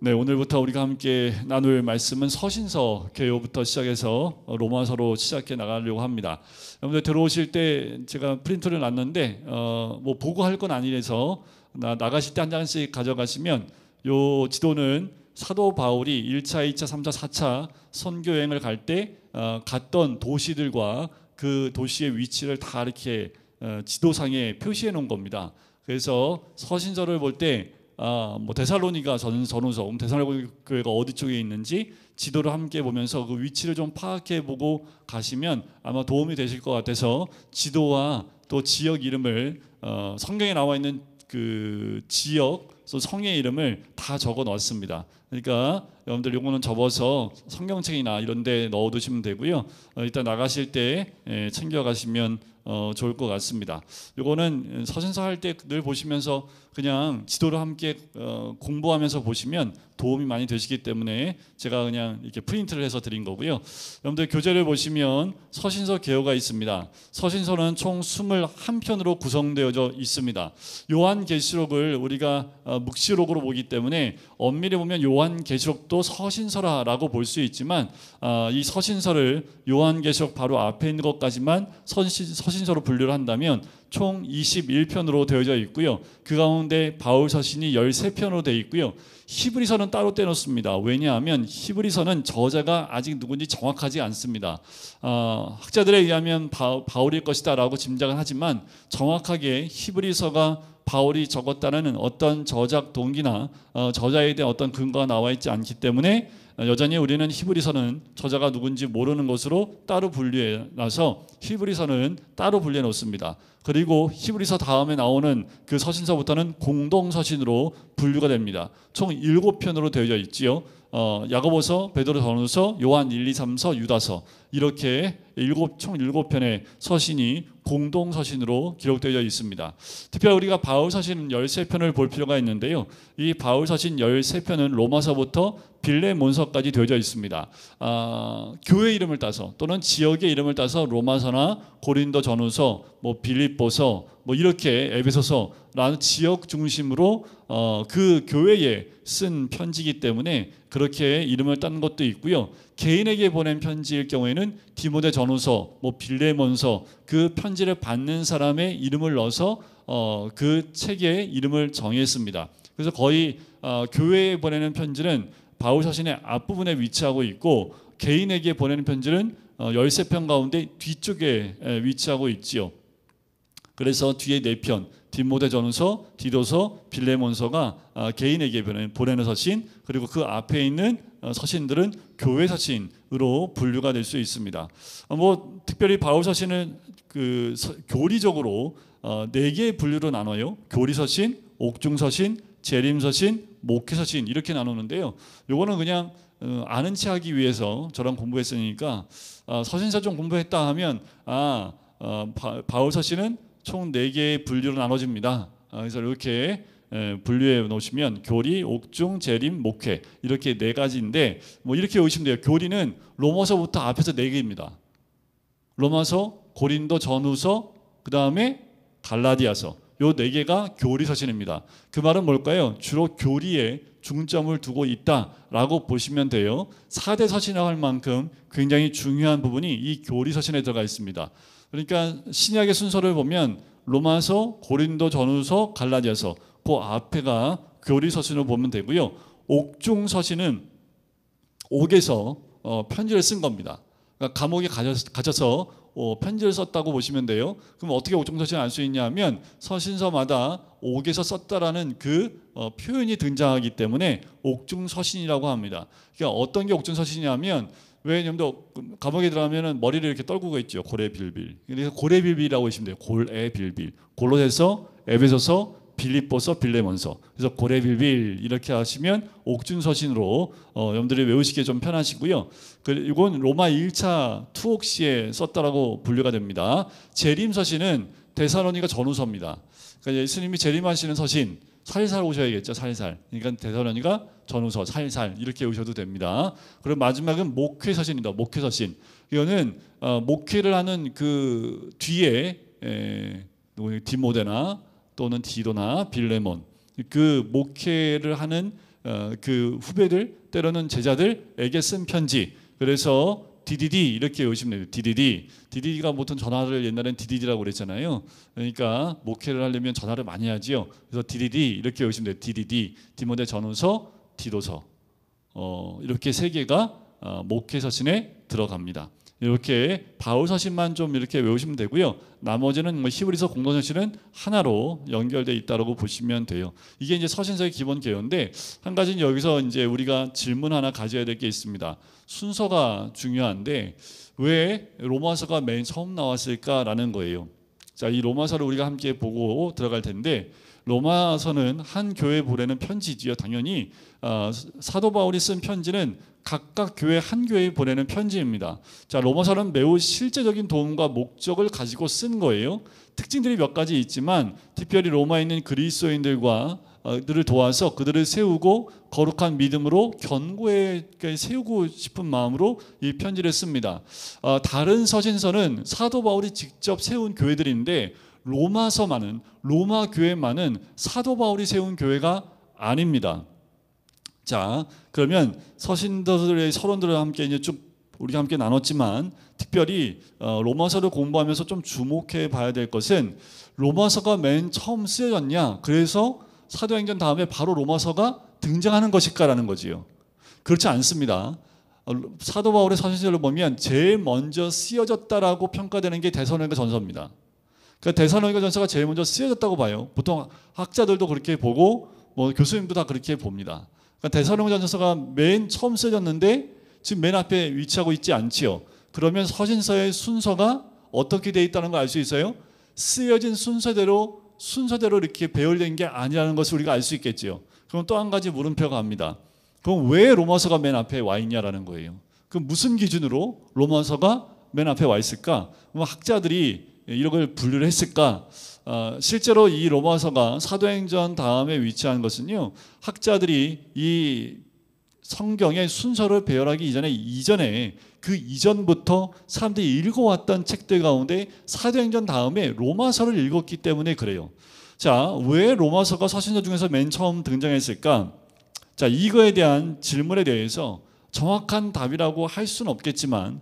네, 오늘부터 우리가 함께 나눌 말씀은 서신서 개요부터 시작해서 로마서로 시작해 나가려고 합니다. 여러분들 들어오실 때 제가 프린터를 놨는데 뭐 보고 할 건 아니라서 나가실 때 한 장씩 가져가시면 요 지도는 사도 바울이 1차, 2차, 3차, 4차 선교 여행을 갈 때 갔던 도시들과 그 도시의 위치를 다 이렇게 지도상에 표시해 놓은 겁니다. 그래서 서신서를 볼때 뭐 데살로니가 전후서, 데살로니 교회가 어디 쪽에 있는지 지도를 함께 보면서 그 위치를 좀 파악해 보고 가시면 아마 도움이 되실 것 같아서 지도와 또 지역 이름을 성경에 나와 있는 그 지역 성의 이름을 다 적어 넣었습니다. 그러니까 여러분들 요거는 접어서 성경책이나 이런 데 넣어 두시면 되고요. 일단 나가실 때 챙겨 가시면 좋을 것 같습니다. 요거는 서신서 할 때 늘 보시면서 그냥 지도를 함께 공부하면서 보시면 도움이 많이 되시기 때문에 제가 그냥 이렇게 프린트를 해서 드린 거고요. 여러분들 교재를 보시면 서신서 개요가 있습니다. 서신서는 총 21편으로 구성되어져 있습니다. 요한계시록을 우리가 묵시록으로 보기 때문에 엄밀히 보면 요한계시록도 서신서라고 볼 수 있지만 이 서신서를 요한계시록 바로 앞에 있는 것까지만 서신서로 분류를 한다면 총 21편으로 되어져 있고요. 그 가운데 바울 서신이 13편으로 되어 있고요. 히브리서는 따로 떼놓습니다. 왜냐하면 히브리서는 저자가 아직 누군지 정확하지 않습니다. 학자들에 의하면 바울일 것이다 라고 짐작은 하지만 정확하게 히브리서가 바울이 적었다는 어떤 저작 동기나 저자에 대한 어떤 근거가 나와 있지 않기 때문에 여전히 우리는 히브리서는 저자가 누군지 모르는 것으로 따로 분류해 놔서 히브리서는 따로 분류해 놓습니다. 그리고 히브리서 다음에 나오는 그 서신서부터는 공동서신으로 분류가 됩니다. 총 7편으로 되어져 있지요. 야고보서, 베드로전후서, 요한 1, 2, 3서, 유다서 이렇게 총 7편의 서신이 공동서신으로 기록되어 있습니다. 특별히 우리가 바울서신 13편을 볼 필요가 있는데요. 이 바울서신 13편은 로마서부터 빌레몬서까지 되어져 있습니다. 교회 이름을 따서 또는 지역의 이름을 따서 로마서나 고린도전후서, 뭐 빌립보서, 뭐 이렇게 에베소서라는 지역 중심으로 그 교회에 쓴 편지이기 때문에 그렇게 이름을 딴 것도 있고요. 개인에게 보낸 편지일 경우에는 디모데전후서, 뭐 빌레몬서 그 편지를 받는 사람의 이름을 넣어서 그 책의 이름을 정했습니다. 그래서 거의 교회에 보내는 편지는 바울 서신의 앞부분에 위치하고 있고 개인에게 보내는 편지는 13편 가운데 뒤쪽에 위치하고 있지요. 그래서 뒤에 4편 디모데전후서, 디도서, 빌레몬서가 개인에게 보내는 서신, 그리고 그 앞에 있는 서신들은 교회 서신으로 분류가 될 수 있습니다. 뭐 특별히 바울 서신은 그 교리적으로 4개의 분류로 나눠요. 교리서신, 옥중서신, 재림서신, 목회서신 이렇게 나누는데요. 요거는 그냥 아는 체 하기 위해서 저랑 공부했으니까 서신서 좀 공부했다 하면 바울 서신은 총 4개의 분류로 나눠집니다. 그래서 이렇게 분류해 놓으시면 교리, 옥중, 재림, 목회 이렇게 4가지인데 뭐 이렇게 보시면 돼요. 교리는 로마서부터 앞에서 4개입니다. 로마서, 고린도 전후서, 그 다음에 갈라디아서 요 4개가 교리 서신입니다. 그 말은 뭘까요? 주로 교리에 중점을 두고 있다라고 보시면 돼요. 4대 서신이라고 할 만큼 굉장히 중요한 부분이 이 교리 서신에 들어가 있습니다. 그러니까 신약의 순서를 보면 로마서, 고린도 전후서, 갈라디아서 그 앞에가 교리 서신으로 보면 되고요. 옥중 서신은 옥에서 편지를 쓴 겁니다. 그러니까 감옥에 갇혀서 편지를 썼다고 보시면 돼요. 그럼 어떻게 옥중 서신을 알 수 있냐면 서신서마다 옥에서 썼다라는 그 표현이 등장하기 때문에 옥중 서신이라고 합니다. 그러니까 어떤 게 옥중 서신이냐면 왜 여러분들 감옥에 들어가면 머리를 이렇게 떨구고 있죠. 고래빌빌. 그래서 고래빌빌이라고 보시면 돼요. 골에빌빌. 골로새서, 에베소서, 빌립보서, 빌레몬서. 그래서 고래빌빌 이렇게 하시면 옥중서신으로 여러분들이 외우시기에 좀 편하시고요. 이건 로마 1차 투옥시에 썼다라고 분류가 됩니다. 재림서신은 데살로니가 전후서입니다. 그러니까 예수님이 재림하시는 서신 살살 오셔야겠죠. 살살. 그러니까 데살로니가 전후서 살살 이렇게 오셔도 됩니다. 그리고 마지막은 목회서신입니다. 목회서신. 이거는 목회를 하는 그 뒤에 디모데나 또는 디도나 빌레몬 그 목회를 하는 그 후배들 때로는 제자들에게 쓴 편지. 그래서 DDD 이렇게 외우시면 돼요. DDD가 보통 전화를 옛날엔 DDD라고 그랬잖아요. 그러니까 목회를 하려면 전화를 많이 하지요. 그래서 DDD 이렇게 외우시면 돼요. DDD 디모데 전후서, 디도서 이렇게 세 개가 목회 서신에 들어갑니다. 이렇게 바울 서신만 좀 이렇게 외우시면 되고요. 나머지는 히브리서 공동서신은 하나로 연결되어 있다고 보시면 돼요. 이게 이제 서신서의 기본 개요인데 한 가지는 여기서 이제 우리가 질문 하나 가져야 될 게 있습니다. 순서가 중요한데 왜 로마서가 맨 처음 나왔을까라는 거예요. 자, 이 로마서를 우리가 함께 보고 들어갈 텐데 로마서는 한 교회 보내는 편지지요. 당연히 사도 바울이 쓴 편지는 각각 교회 한 교회에 보내는 편지입니다. 자, 로마서는 매우 실제적인 도움과 목적을 가지고 쓴 거예요. 특징들이 몇 가지 있지만 특별히 로마에 있는 그리스도인들과 들을 도와서 그들을 세우고 거룩한 믿음으로 견고하게 세우고 싶은 마음으로 이 편지를 씁니다. 다른 서신서는 사도 바울이 직접 세운 교회들인데 로마서만은 로마 교회만은 사도 바울이 세운 교회가 아닙니다. 자, 그러면 서신들의 서론들을 함께 이제 쭉 우리가 함께 나눴지만 특별히 로마서를 공부하면서 좀 주목해 봐야 될 것은 로마서가 맨 처음 쓰여졌냐? 그래서 사도행전 다음에 바로 로마서가 등장하는 것일까라는 거지요. 그렇지 않습니다. 사도 바울의 서신서를 보면 제일 먼저 쓰여졌다라고 평가되는 게 데살로니가 전서입니다. 그러니까 데살로니가 전서가 제일 먼저 쓰여졌다고 봐요. 보통 학자들도 그렇게 보고 뭐 교수님도 다 그렇게 봅니다. 그러니까 데살로니가 전서가 맨 처음 쓰여졌는데 지금 맨 앞에 위치하고 있지 않지요. 그러면 서신서의 순서가 어떻게 되어 있다는 걸 알 수 있어요? 쓰여진 순서대로 이렇게 배열된 게 아니라는 것을 우리가 알 수 있겠지요. 그럼 또 한 가지 물음표가 갑니다. 그럼 왜 로마서가 맨 앞에 와 있냐라는 거예요. 그럼 무슨 기준으로 로마서가 맨 앞에 와 있을까? 그럼 학자들이 이런 걸 분류를 했을까? 실제로 이 로마서가 사도행전 다음에 위치한 것은요, 학자들이 이 성경의 순서를 배열하기 이전에 그 이전부터 사람들이 읽어왔던 책들 가운데 사도행전 다음에 로마서를 읽었기 때문에 그래요. 자, 왜 로마서가 서신서 중에서 맨 처음 등장했을까? 자, 이거에 대한 질문에 대해서 정확한 답이라고 할 수는 없겠지만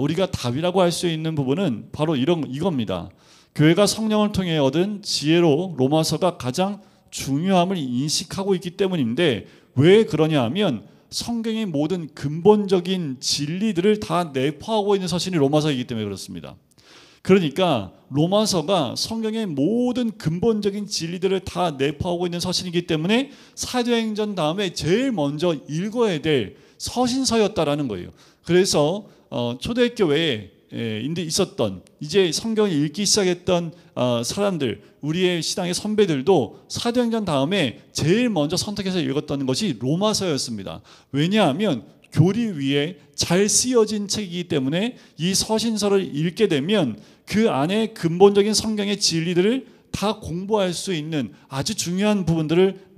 우리가 답이라고 할 수 있는 부분은 바로 이겁니다. 교회가 성령을 통해 얻은 지혜로 로마서가 가장 중요함을 인식하고 있기 때문인데 왜 그러냐 하면 성경의 모든 근본적인 진리들을 다 내포하고 있는 서신이 로마서이기 때문에 그렇습니다. 그러니까 로마서가 성경의 모든 근본적인 진리들을 다 내포하고 있는 서신이기 때문에 사도행전 다음에 제일 먼저 읽어야 될 서신서였다라는 거예요. 그래서 초대교회에 있었던 이제 성경을 읽기 시작했던 사람들, 우리의 신앙의 선배들도 사도행전 다음에 제일 먼저 선택해서 읽었던 것이 로마서였습니다. 왜냐하면 교리 위에 잘 쓰여진 책이기 때문에 이 서신서를 읽게 되면 그 안에 근본적인 성경의 진리들을 다 공부할 수 있는 아주 중요한 부분들을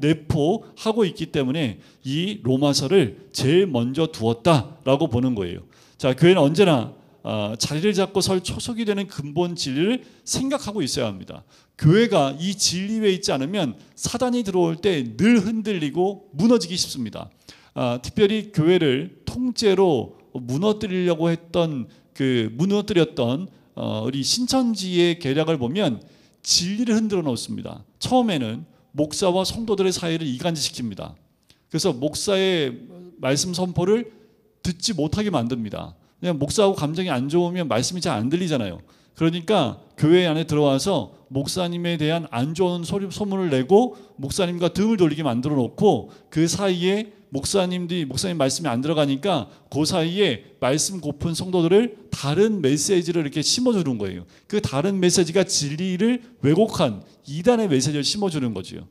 내포하고 있기 때문에 이 로마서를 제일 먼저 두었다라고 보는 거예요. 자, 교회는 언제나 자리를 잡고 설 초석이 되는 근본 진리를 생각하고 있어야 합니다. 교회가 이 진리 위에 있지 않으면 사단이 들어올 때 늘 흔들리고 무너지기 쉽습니다. 특별히 교회를 통째로 무너뜨리려고 했던 무너뜨렸던 우리 신천지의 계략을 보면 진리를 흔들어 놓습니다. 처음에는 목사와 성도들의 사이를 이간질시킵니다. 그래서 목사의 말씀 선포를 듣지 못하게 만듭니다. 그냥 목사하고 감정이 안 좋으면 말씀이 잘 안 들리잖아요. 그러니까 교회 안에 들어와서 목사님에 대한 안 좋은 소문을 내고 목사님과 등을 돌리게 만들어 놓고 그 사이에 목사님 말씀이 안 들어가니까 그 사이에 말씀 고픈 성도들을 다른 메시지를 이렇게 심어주는 거예요. 그 다른 메시지가 진리를 왜곡한 이단의 메시지를 심어주는 거죠.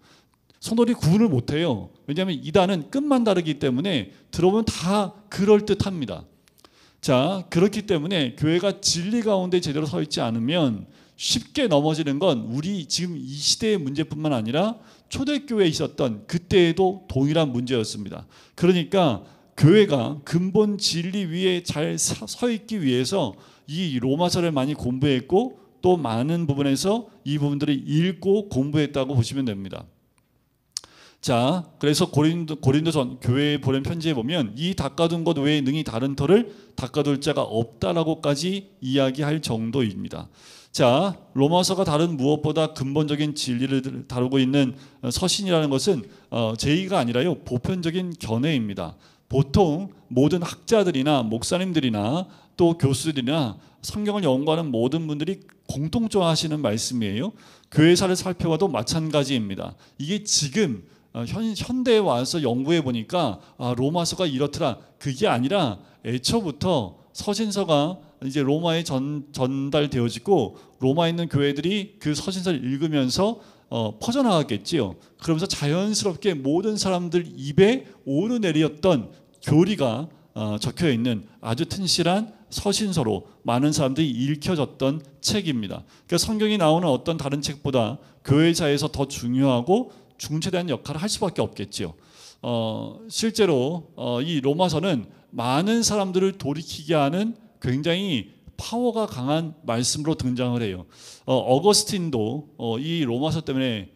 성도들이 구분을 못해요. 왜냐하면 이단은 끝만 다르기 때문에 들어보면 다 그럴듯합니다. 자, 그렇기 때문에 교회가 진리 가운데 제대로 서 있지 않으면 쉽게 넘어지는 건 우리 지금 이 시대의 문제뿐만 아니라 초대교회에 있었던 그때에도 동일한 문제였습니다. 그러니까 교회가 근본 진리 위에 잘 서 있기 위해서 이 로마서를 많이 공부했고 또 많은 부분에서 이 부분들을 읽고 공부했다고 보시면 됩니다. 자, 그래서 고린도전 교회에 보낸 편지에 보면 이 닦아둔 것 외에 능히 다른 터를 닦아둘 자가 없다라고까지 이야기할 정도입니다. 자, 로마서가 다른 무엇보다 근본적인 진리를 다루고 있는 서신이라는 것은 제의가 아니라요, 보편적인 견해입니다. 보통 모든 학자들이나 목사님들이나 또 교수들이나 성경을 연구하는 모든 분들이 공통적으로 하시는 말씀이에요. 교회사를 살펴봐도 마찬가지입니다. 이게 지금 현대에 와서 연구해 보니까 로마서가 이렇더라, 그게 아니라 애초부터 서신서가 이제 로마에 전달되어지고 로마에 있는 교회들이 그 서신서를 읽으면서 퍼져나갔겠지요. 그러면서 자연스럽게 모든 사람들 입에 오르내리었던 교리가 적혀 있는 아주 튼실한 서신서로 많은 사람들이 읽혀졌던 책입니다. 그러니까 성경이 나오는 어떤 다른 책보다 교회사에서 더 중요하고 중체대한 역할을 할 수밖에 없겠지요. 실제로 이 로마서는 많은 사람들을 돌이키게 하는 굉장히 파워가 강한 말씀으로 등장을 해요. 어거스틴도 이 로마서 때문에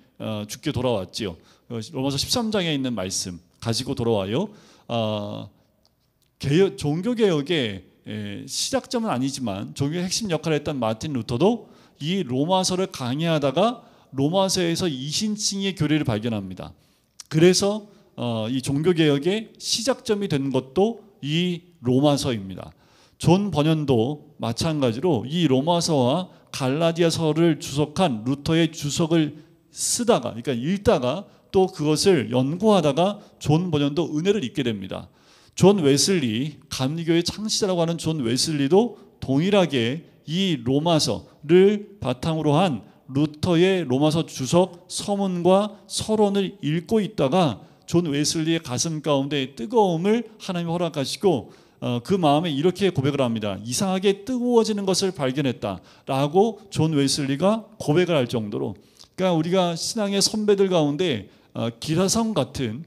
죽게 돌아왔지요. 로마서 13장에 있는 말씀 가지고 돌아와요. 종교개혁의 시작점은 아니지만 종교의 핵심 역할을 했던 마틴 루터도 이 로마서를 강의하다가 로마서에서 이신칭의 교리를 발견합니다. 그래서 이 종교개혁의 시작점이 된 것도 이 로마서입니다. 존 번연도 마찬가지로 이 로마서와 갈라디아서를 주석한 루터의 주석을 쓰다가, 그러니까 읽다가 또 그것을 연구하다가 존 번연도 은혜를 입게 됩니다. 존 웨슬리, 감리교의 창시자라고 하는 존 웨슬리도 동일하게 이 로마서를 바탕으로 한 루터의 로마서 주석 서문과 서론을 읽고 있다가 존 웨슬리의 가슴 가운데 뜨거움을 하나님이 허락하시고 그 마음에 이렇게 고백을 합니다. 이상하게 뜨거워지는 것을 발견했다라고 존 웨슬리가 고백을 할 정도로, 그러니까 우리가 신앙의 선배들 가운데 기라성 같은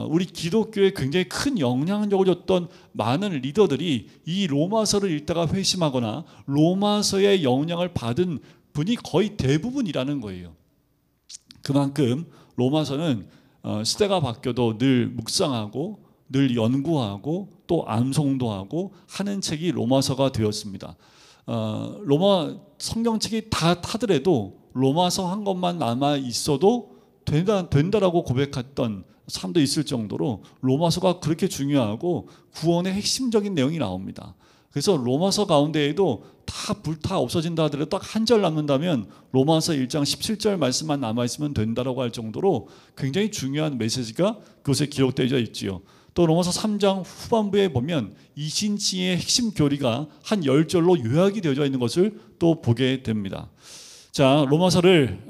우리 기독교에 굉장히 큰 영향력을 줬던 많은 리더들이 이 로마서를 읽다가 회심하거나 로마서의 영향을 받은 분이 거의 대부분이라는 거예요. 그만큼 로마서는 시대가 바뀌어도 늘 묵상하고 늘 연구하고 또 암송도 하고 하는 책이 로마서가 되었습니다. 로마 성경책이 다 타더라도 로마서 한 것만 남아 있어도 된다라고 고백했던 사람도 있을 정도로 로마서가 그렇게 중요하고 구원의 핵심적인 내용이 나옵니다. 그래서 로마서 가운데에도 다 불타 없어진다 하더라도 딱 한 절 남는다면 로마서 1장 17절 말씀만 남아있으면 된다라고 할 정도로 굉장히 중요한 메시지가 그것에 기록되어 있지요. 또 로마서 3장 후반부에 보면 이신칭의 핵심 교리가 한 10절로 요약이 되어져 있는 것을 또 보게 됩니다. 자, 로마서를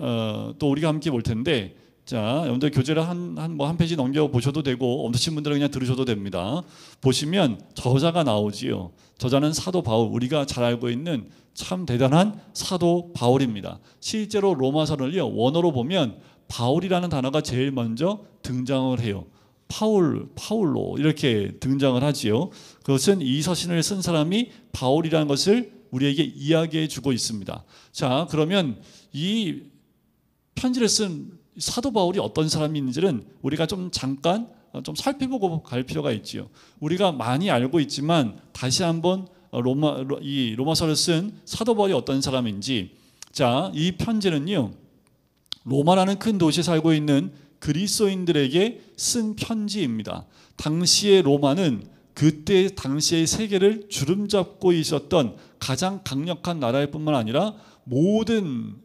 또 우리가 함께 볼 텐데, 자, 여러분들 교재를 한 페이지 넘겨 보셔도 되고 없으신 분들은 그냥 들으셔도 됩니다. 보시면 저자가 나오지요. 저자는 사도 바울, 우리가 잘 알고 있는 참 대단한 사도 바울입니다. 실제로 로마서를요, 원어로 보면 바울이라는 단어가 제일 먼저 등장을 해요. 파울로 이렇게 등장을 하지요. 그것은 이 서신을 쓴 사람이 바울이라는 것을 우리에게 이야기해 주고 있습니다. 자, 그러면 이 편지를 쓴 사도 바울이 어떤 사람인지는 우리가 좀 잠깐 좀 살펴보고 갈 필요가 있지요. 우리가 많이 알고 있지만 다시 한번 로마서를 쓴 사도 바울이 어떤 사람인지, 자, 이 편지는요, 로마라는 큰 도시에 살고 있는 그리스도인들에게 쓴 편지입니다. 당시의 로마는 그때 당시의 세계를 주름잡고 있었던 가장 강력한 나라일 뿐만 아니라 모든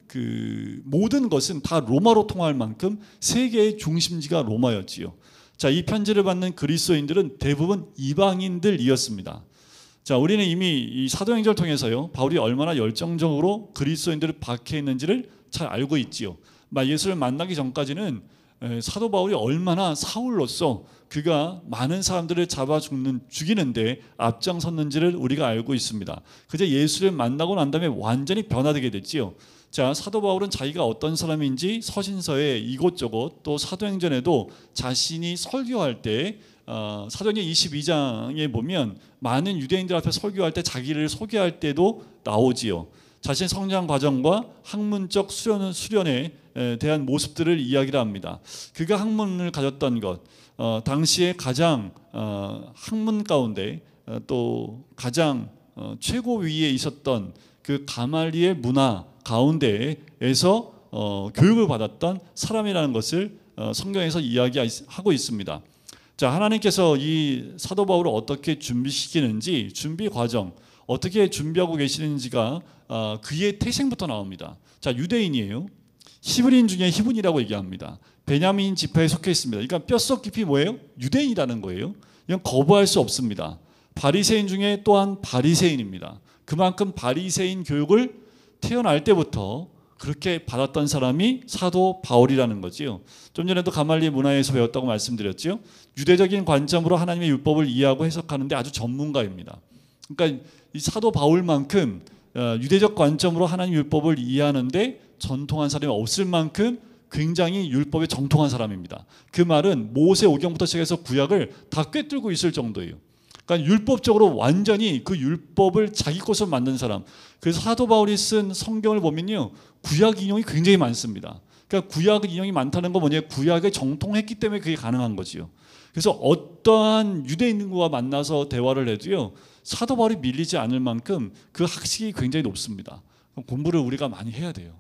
것은 다 로마로 통할 만큼 세계의 중심지가 로마였지요. 자, 이 편지를 받는 그리스도인들은 대부분 이방인들이었습니다. 자, 우리는 이미 이 사도행전을 통해서요, 바울이 얼마나 열정적으로 그리스도인들을 박해했는지를 잘 알고 있지요. 예수를 만나기 전까지는 사도 바울이 얼마나 사울로서 그가 많은 사람들을 죽이는데 앞장섰는지를 우리가 알고 있습니다. 그저 예수를 만나고 난 다음에 완전히 변화되게 됐지요. 자, 사도 바울은 자기가 어떤 사람인지 서신서에 이곳저곳 또 사도행전에도 자신이 설교할 때 사도행전 22장에 보면 많은 유대인들 앞에 설교할 때 자기를 소개할 때도 나오지요. 자신의 성장 과정과 학문적 수련에 대한 모습들을 이야기를 합니다. 그가 학문을 가졌던 것, 당시에 가장 학문 가운데 또 가장 최고위에 있었던 그 가말리엘 문화 가운데에서 교육을 받았던 사람이라는 것을 성경에서 이야기하고 있습니다. 자, 하나님께서 이 사도 바울을 어떻게 준비시키는지, 준비 과정 어떻게 준비하고 계시는지가 그의 태생부터 나옵니다. 자, 유대인이에요. 히브리인 중에 히브리라고 얘기합니다. 베냐민 지파에 속해 있습니다. 그러니까 뼛속 깊이 뭐예요? 유대인이라는 거예요. 이건 거부할 수 없습니다. 바리새인 중에 또한 바리새인입니다. 그만큼 바리새인 교육을 태어날 때부터 그렇게 받았던 사람이 사도 바울이라는 거지요. 좀 전에도 가말리엘 문화에서 배웠다고 말씀드렸죠. 유대적인 관점으로 하나님의 율법을 이해하고 해석하는데 아주 전문가입니다. 그러니까 이 사도 바울만큼 유대적 관점으로 하나님 율법을 이해하는데 전통한 사람이 없을 만큼 굉장히 율법에 정통한 사람입니다. 그 말은 모세 오경부터 시작해서 구약을 다 꿰뚫고 있을 정도예요. 그러니까 율법적으로 완전히 그 율법을 자기 것으로 만든 사람. 그래서 사도 바울이 쓴 성경을 보면요, 구약 인용이 굉장히 많습니다. 그러니까 구약 인용이 많다는 건 뭐냐면 구약에 정통했기 때문에 그게 가능한 거지요. 그래서 어떠한 유대인과 만나서 대화를 해도요, 사도 바울이 밀리지 않을 만큼 그 학식이 굉장히 높습니다. 공부를 우리가 많이 해야 돼요.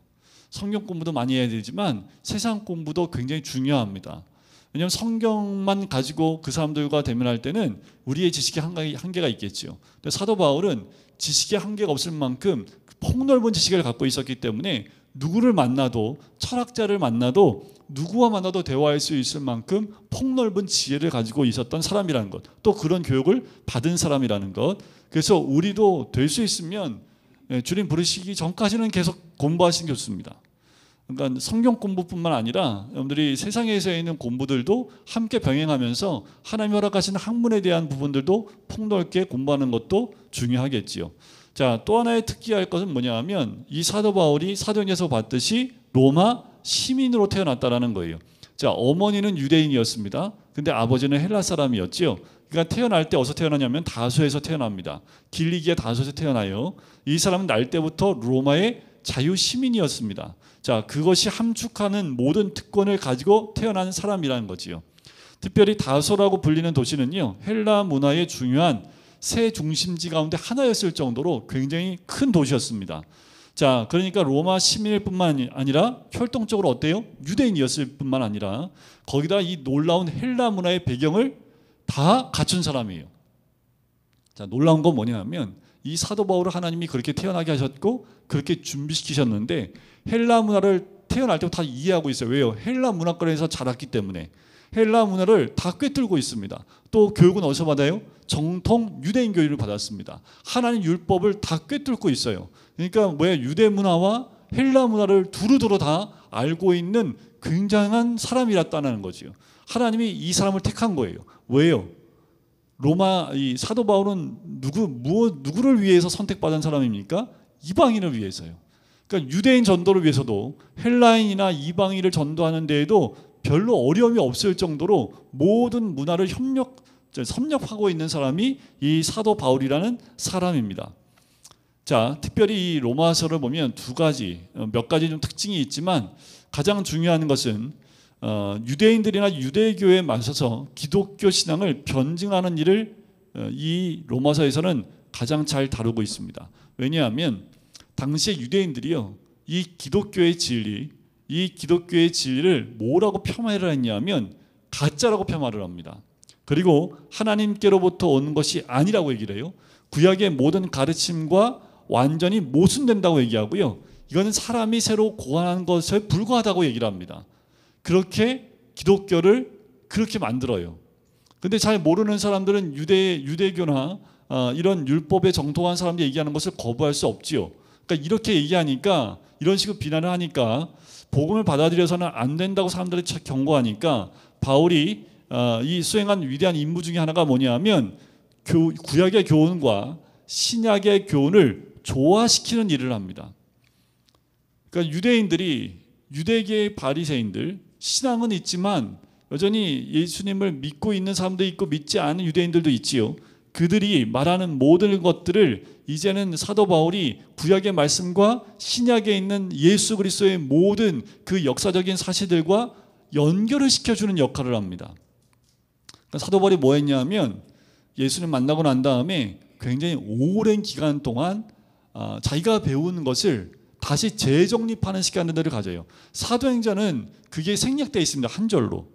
성경 공부도 많이 해야 되지만 세상 공부도 굉장히 중요합니다. 왜냐하면 성경만 가지고 그 사람들과 대면할 때는 우리의 지식의 한계가 있겠죠. 근데 사도 바울은 지식의 한계가 없을 만큼 폭넓은 지식을 갖고 있었기 때문에 누구를 만나도, 철학자를 만나도, 누구와 만나도 대화할 수 있을 만큼 폭넓은 지혜를 가지고 있었던 사람이라는 것, 또 그런 교육을 받은 사람이라는 것. 그래서 우리도 될 수 있으면 주님 부르시기 전까지는 계속 공부하시는 게 좋습니다. 그러니까 성경 공부뿐만 아니라 여러분들이 세상에서 있는 공부들도 함께 병행하면서 하나님 허락하신 학문에 대한 부분들도 폭넓게 공부하는 것도 중요하겠지요. 자, 또 하나의 특기할 것은 뭐냐 하면 이 사도 바울이 사도행전에서 봤듯이 로마 시민으로 태어났다라는 거예요. 자, 어머니는 유대인이었습니다. 근데 아버지는 헬라 사람이었지요. 그러니까 태어날 때 어디서 태어나냐면 다소에서 태어납니다. 길리기아 다소에서 태어나요. 이 사람은 날 때부터 로마의 자유 시민이었습니다. 자, 그것이 함축하는 모든 특권을 가지고 태어난 사람이라는 거지요. 특별히 다소라고 불리는 도시는요, 헬라 문화의 중요한 세 중심지 가운데 하나였을 정도로 굉장히 큰 도시였습니다. 자, 그러니까 로마 시민일 뿐만 아니라 혈통적으로 어때요? 유대인이었을 뿐만 아니라 거기다 이 놀라운 헬라 문화의 배경을 다 갖춘 사람이에요. 자, 놀라운 건 뭐냐면 이 사도 바울을 하나님이 그렇게 태어나게 하셨고 그렇게 준비시키셨는데 헬라 문화를 태어날 때부터 다 이해하고 있어요. 왜요? 헬라 문화권에서 자랐기 때문에 헬라 문화를 다 꿰뚫고 있습니다. 또 교육은 어디서 받아요? 정통 유대인 교육을 받았습니다. 하나님 율법을 다 꿰뚫고 있어요. 그러니까 뭐야? 유대 문화와 헬라 문화를 두루두루 다 알고 있는 굉장한 사람이었다는 거지요. 하나님이 이 사람을 택한 거예요. 왜요? 로마 이 사도 바울은 누구를 위해서 선택받은 사람입니까? 이방인을 위해서요. 그러니까 유대인 전도를 위해서도 헬라인이나 이방인을 전도하는 데에도 별로 어려움이 없을 정도로 모든 문화를 섭렵하고 있는 사람이 이 사도 바울이라는 사람입니다. 자, 특별히 이 로마서를 보면 몇 가지 좀 특징이 있지만 가장 중요한 것은 유대인들이나 유대교에 맞서서 기독교 신앙을 변증하는 일을 이 로마서에서는 가장 잘 다루고 있습니다. 왜냐하면 당시의 유대인들이요, 이 기독교의 진리를 뭐라고 폄하를 했냐면 가짜라고 폄하를 합니다. 그리고 하나님께로부터 오는 것이 아니라고 얘기를 해요. 구약의 모든 가르침과 완전히 모순된다고 얘기하고요. 이거는 사람이 새로 고안한 것에 불과하다고 얘기를 합니다. 그렇게 기독교를 그렇게 만들어요. 근데 잘 모르는 사람들은 유대교나 이런 율법에 정통한 사람들이 얘기하는 것을 거부할 수 없지요. 그러니까 이렇게 얘기하니까, 이런 식으로 비난을 하니까 복음을 받아들여서는 안 된다고 사람들이 경고하니까 바울이 이 수행한 위대한 임무 중에 하나가 뭐냐면 구약의 교훈과 신약의 교훈을 조화시키는 일을 합니다. 그러니까 유대계의 바리새인들, 신앙은 있지만 여전히 예수님을 믿고 있는 사람도 있고 믿지 않은 유대인들도 있지요. 그들이 말하는 모든 것들을 이제는 사도 바울이 구약의 말씀과 신약에 있는 예수 그리스도의 모든 그 역사적인 사실들과 연결을 시켜주는 역할을 합니다. 그러니까 사도 바울이 뭐 했냐면 예수님 만나고 난 다음에 굉장히 오랜 기간 동안 자기가 배운 것을 다시 재정립하는 시간들을 가져요. 사도행전은 그게 생략되어 있습니다. 한 절로.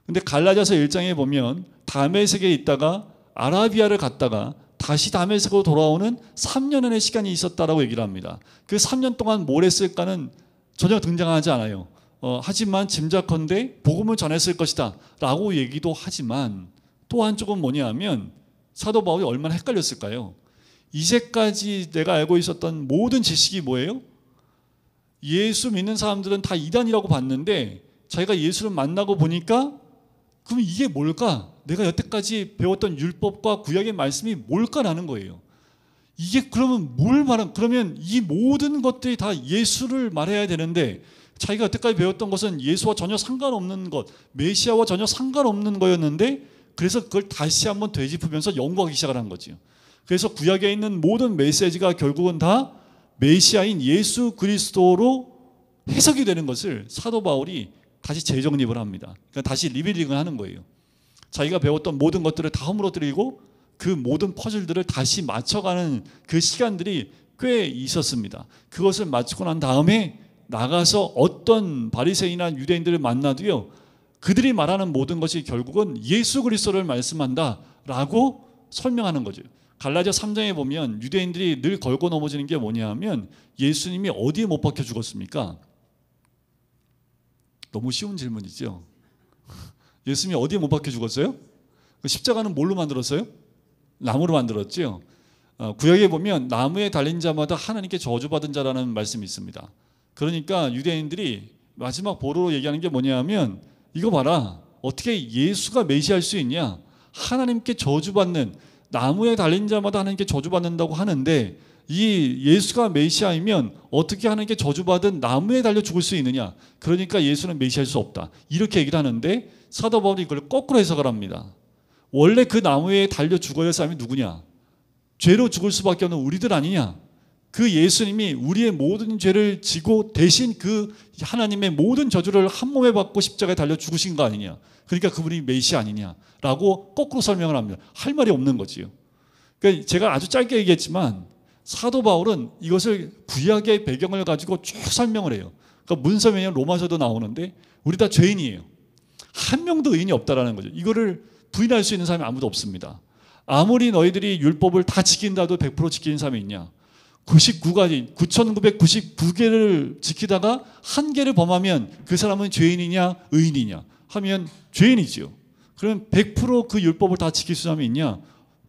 근데 갈라디아서 1장에 보면 다메섹에 있다가 아라비아를 갔다가 다시 다메섹으로 돌아오는 3년의 시간이 있었다라고 얘기를 합니다. 그 3년 동안 뭘 했을까는 전혀 등장하지 않아요. 하지만 짐작컨대 복음을 전했을 것이다 라고 얘기도 하지만 또 한쪽은 뭐냐면 사도 바울이 얼마나 헷갈렸을까요? 이제까지 내가 알고 있었던 모든 지식이 뭐예요? 예수 믿는 사람들은 다 이단이라고 봤는데 자기가 예수를 만나고 보니까 그럼 이게 뭘까? 내가 여태까지 배웠던 율법과 구약의 말씀이 뭘까라는 거예요. 이게 그러면 그러면 이 모든 것들이 다 예수를 말해야 되는데 자기가 여태까지 배웠던 것은 예수와 전혀 상관없는 것, 메시아와 전혀 상관없는 거였는데 그래서 그걸 다시 한번 되짚으면서 연구하기 시작을 한 거죠. 그래서 구약에 있는 모든 메시지가 결국은 다 메시아인 예수 그리스도로 해석이 되는 것을 사도 바울이 다시 재정립을 합니다. 그러니까 다시 리빌링을 하는 거예요. 자기가 배웠던 모든 것들을 다 허물어뜨리고 그 모든 퍼즐들을 다시 맞춰가는 그 시간들이 꽤 있었습니다. 그것을 마치고 난 다음에 나가서 어떤 바리새인이나 유대인들을 만나도요, 그들이 말하는 모든 것이 결국은 예수 그리스도를 말씀한다라고 설명하는 거죠. 갈라디아 3장에 보면 유대인들이 늘 걸고 넘어지는 게 뭐냐면 예수님이 어디에 못 박혀 죽었습니까? 너무 쉬운 질문이죠. 예수님이 어디에 못 박혀 죽었어요? 십자가는 뭘로 만들었어요? 나무로 만들었죠. 구약에 보면 나무에 달린 자마다 하나님께 저주받은 자라는 말씀이 있습니다. 그러니까 유대인들이 마지막 보루로 얘기하는 게 뭐냐면 이거 봐라, 어떻게 예수가 메시아일 수 있냐? 하나님께 저주받는, 나무에 달린 자마다 하나님께 저주받는다고 하는데 이 예수가 메시아이면 어떻게 하나님께 저주받은 나무에 달려 죽을 수 있느냐? 그러니까 예수는 메시아일 수 없다, 이렇게 얘기를 하는데 사도 바울이 그걸 거꾸로 해석을 합니다. 원래 그 나무에 달려 죽어야 할 사람이 누구냐? 죄로 죽을 수밖에 없는 우리들 아니냐? 그 예수님이 우리의 모든 죄를 지고 대신 그 하나님의 모든 저주를 한 몸에 받고 십자가에 달려 죽으신 거 아니냐? 그러니까 그분이 메시아 아니냐라고 거꾸로 설명을 합니다. 할 말이 없는 거지요. 그러니까 제가 아주 짧게 얘기했지만 사도 바울은 이것을 구약의 배경을 가지고 쭉 설명을 해요. 그러니까 문서면 로마서도 나오는데 우리 다 죄인이에요. 한 명도 의인이 없다라는 거죠. 이거를 부인할 수 있는 사람이 아무도 없습니다. 아무리 너희들이 율법을 다 지킨다도 100% 지키는 사람이 있냐? 99가지, 9,999개를 지키다가 한 개를 범하면 그 사람은 죄인이냐 의인이냐 하면 죄인이지요. 그러면 100% 그 율법을 다 지킬 사람이 있냐?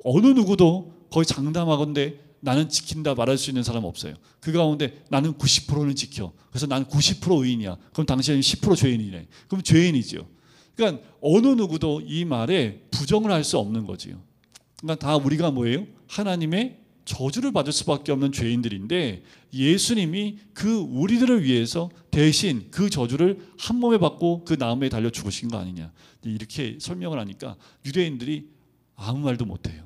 어느 누구도 거의 장담하건대 나는 지킨다 말할 수 있는 사람 없어요. 그 가운데 나는 90%는 지켜. 그래서 나는 90% 의인이야. 그럼 당신은 10% 죄인이네. 그럼 죄인이지요. 그러니까 어느 누구도 이 말에 부정을 할 수 없는 거지요. 그러니까 다 우리가 뭐예요? 하나님의 저주를 받을 수밖에 없는 죄인들인데 예수님이 그 우리들을 위해서 대신 그 저주를 한 몸에 받고 그 나무에 달려 죽으신 거 아니냐, 이렇게 설명을 하니까 유대인들이 아무 말도 못해요.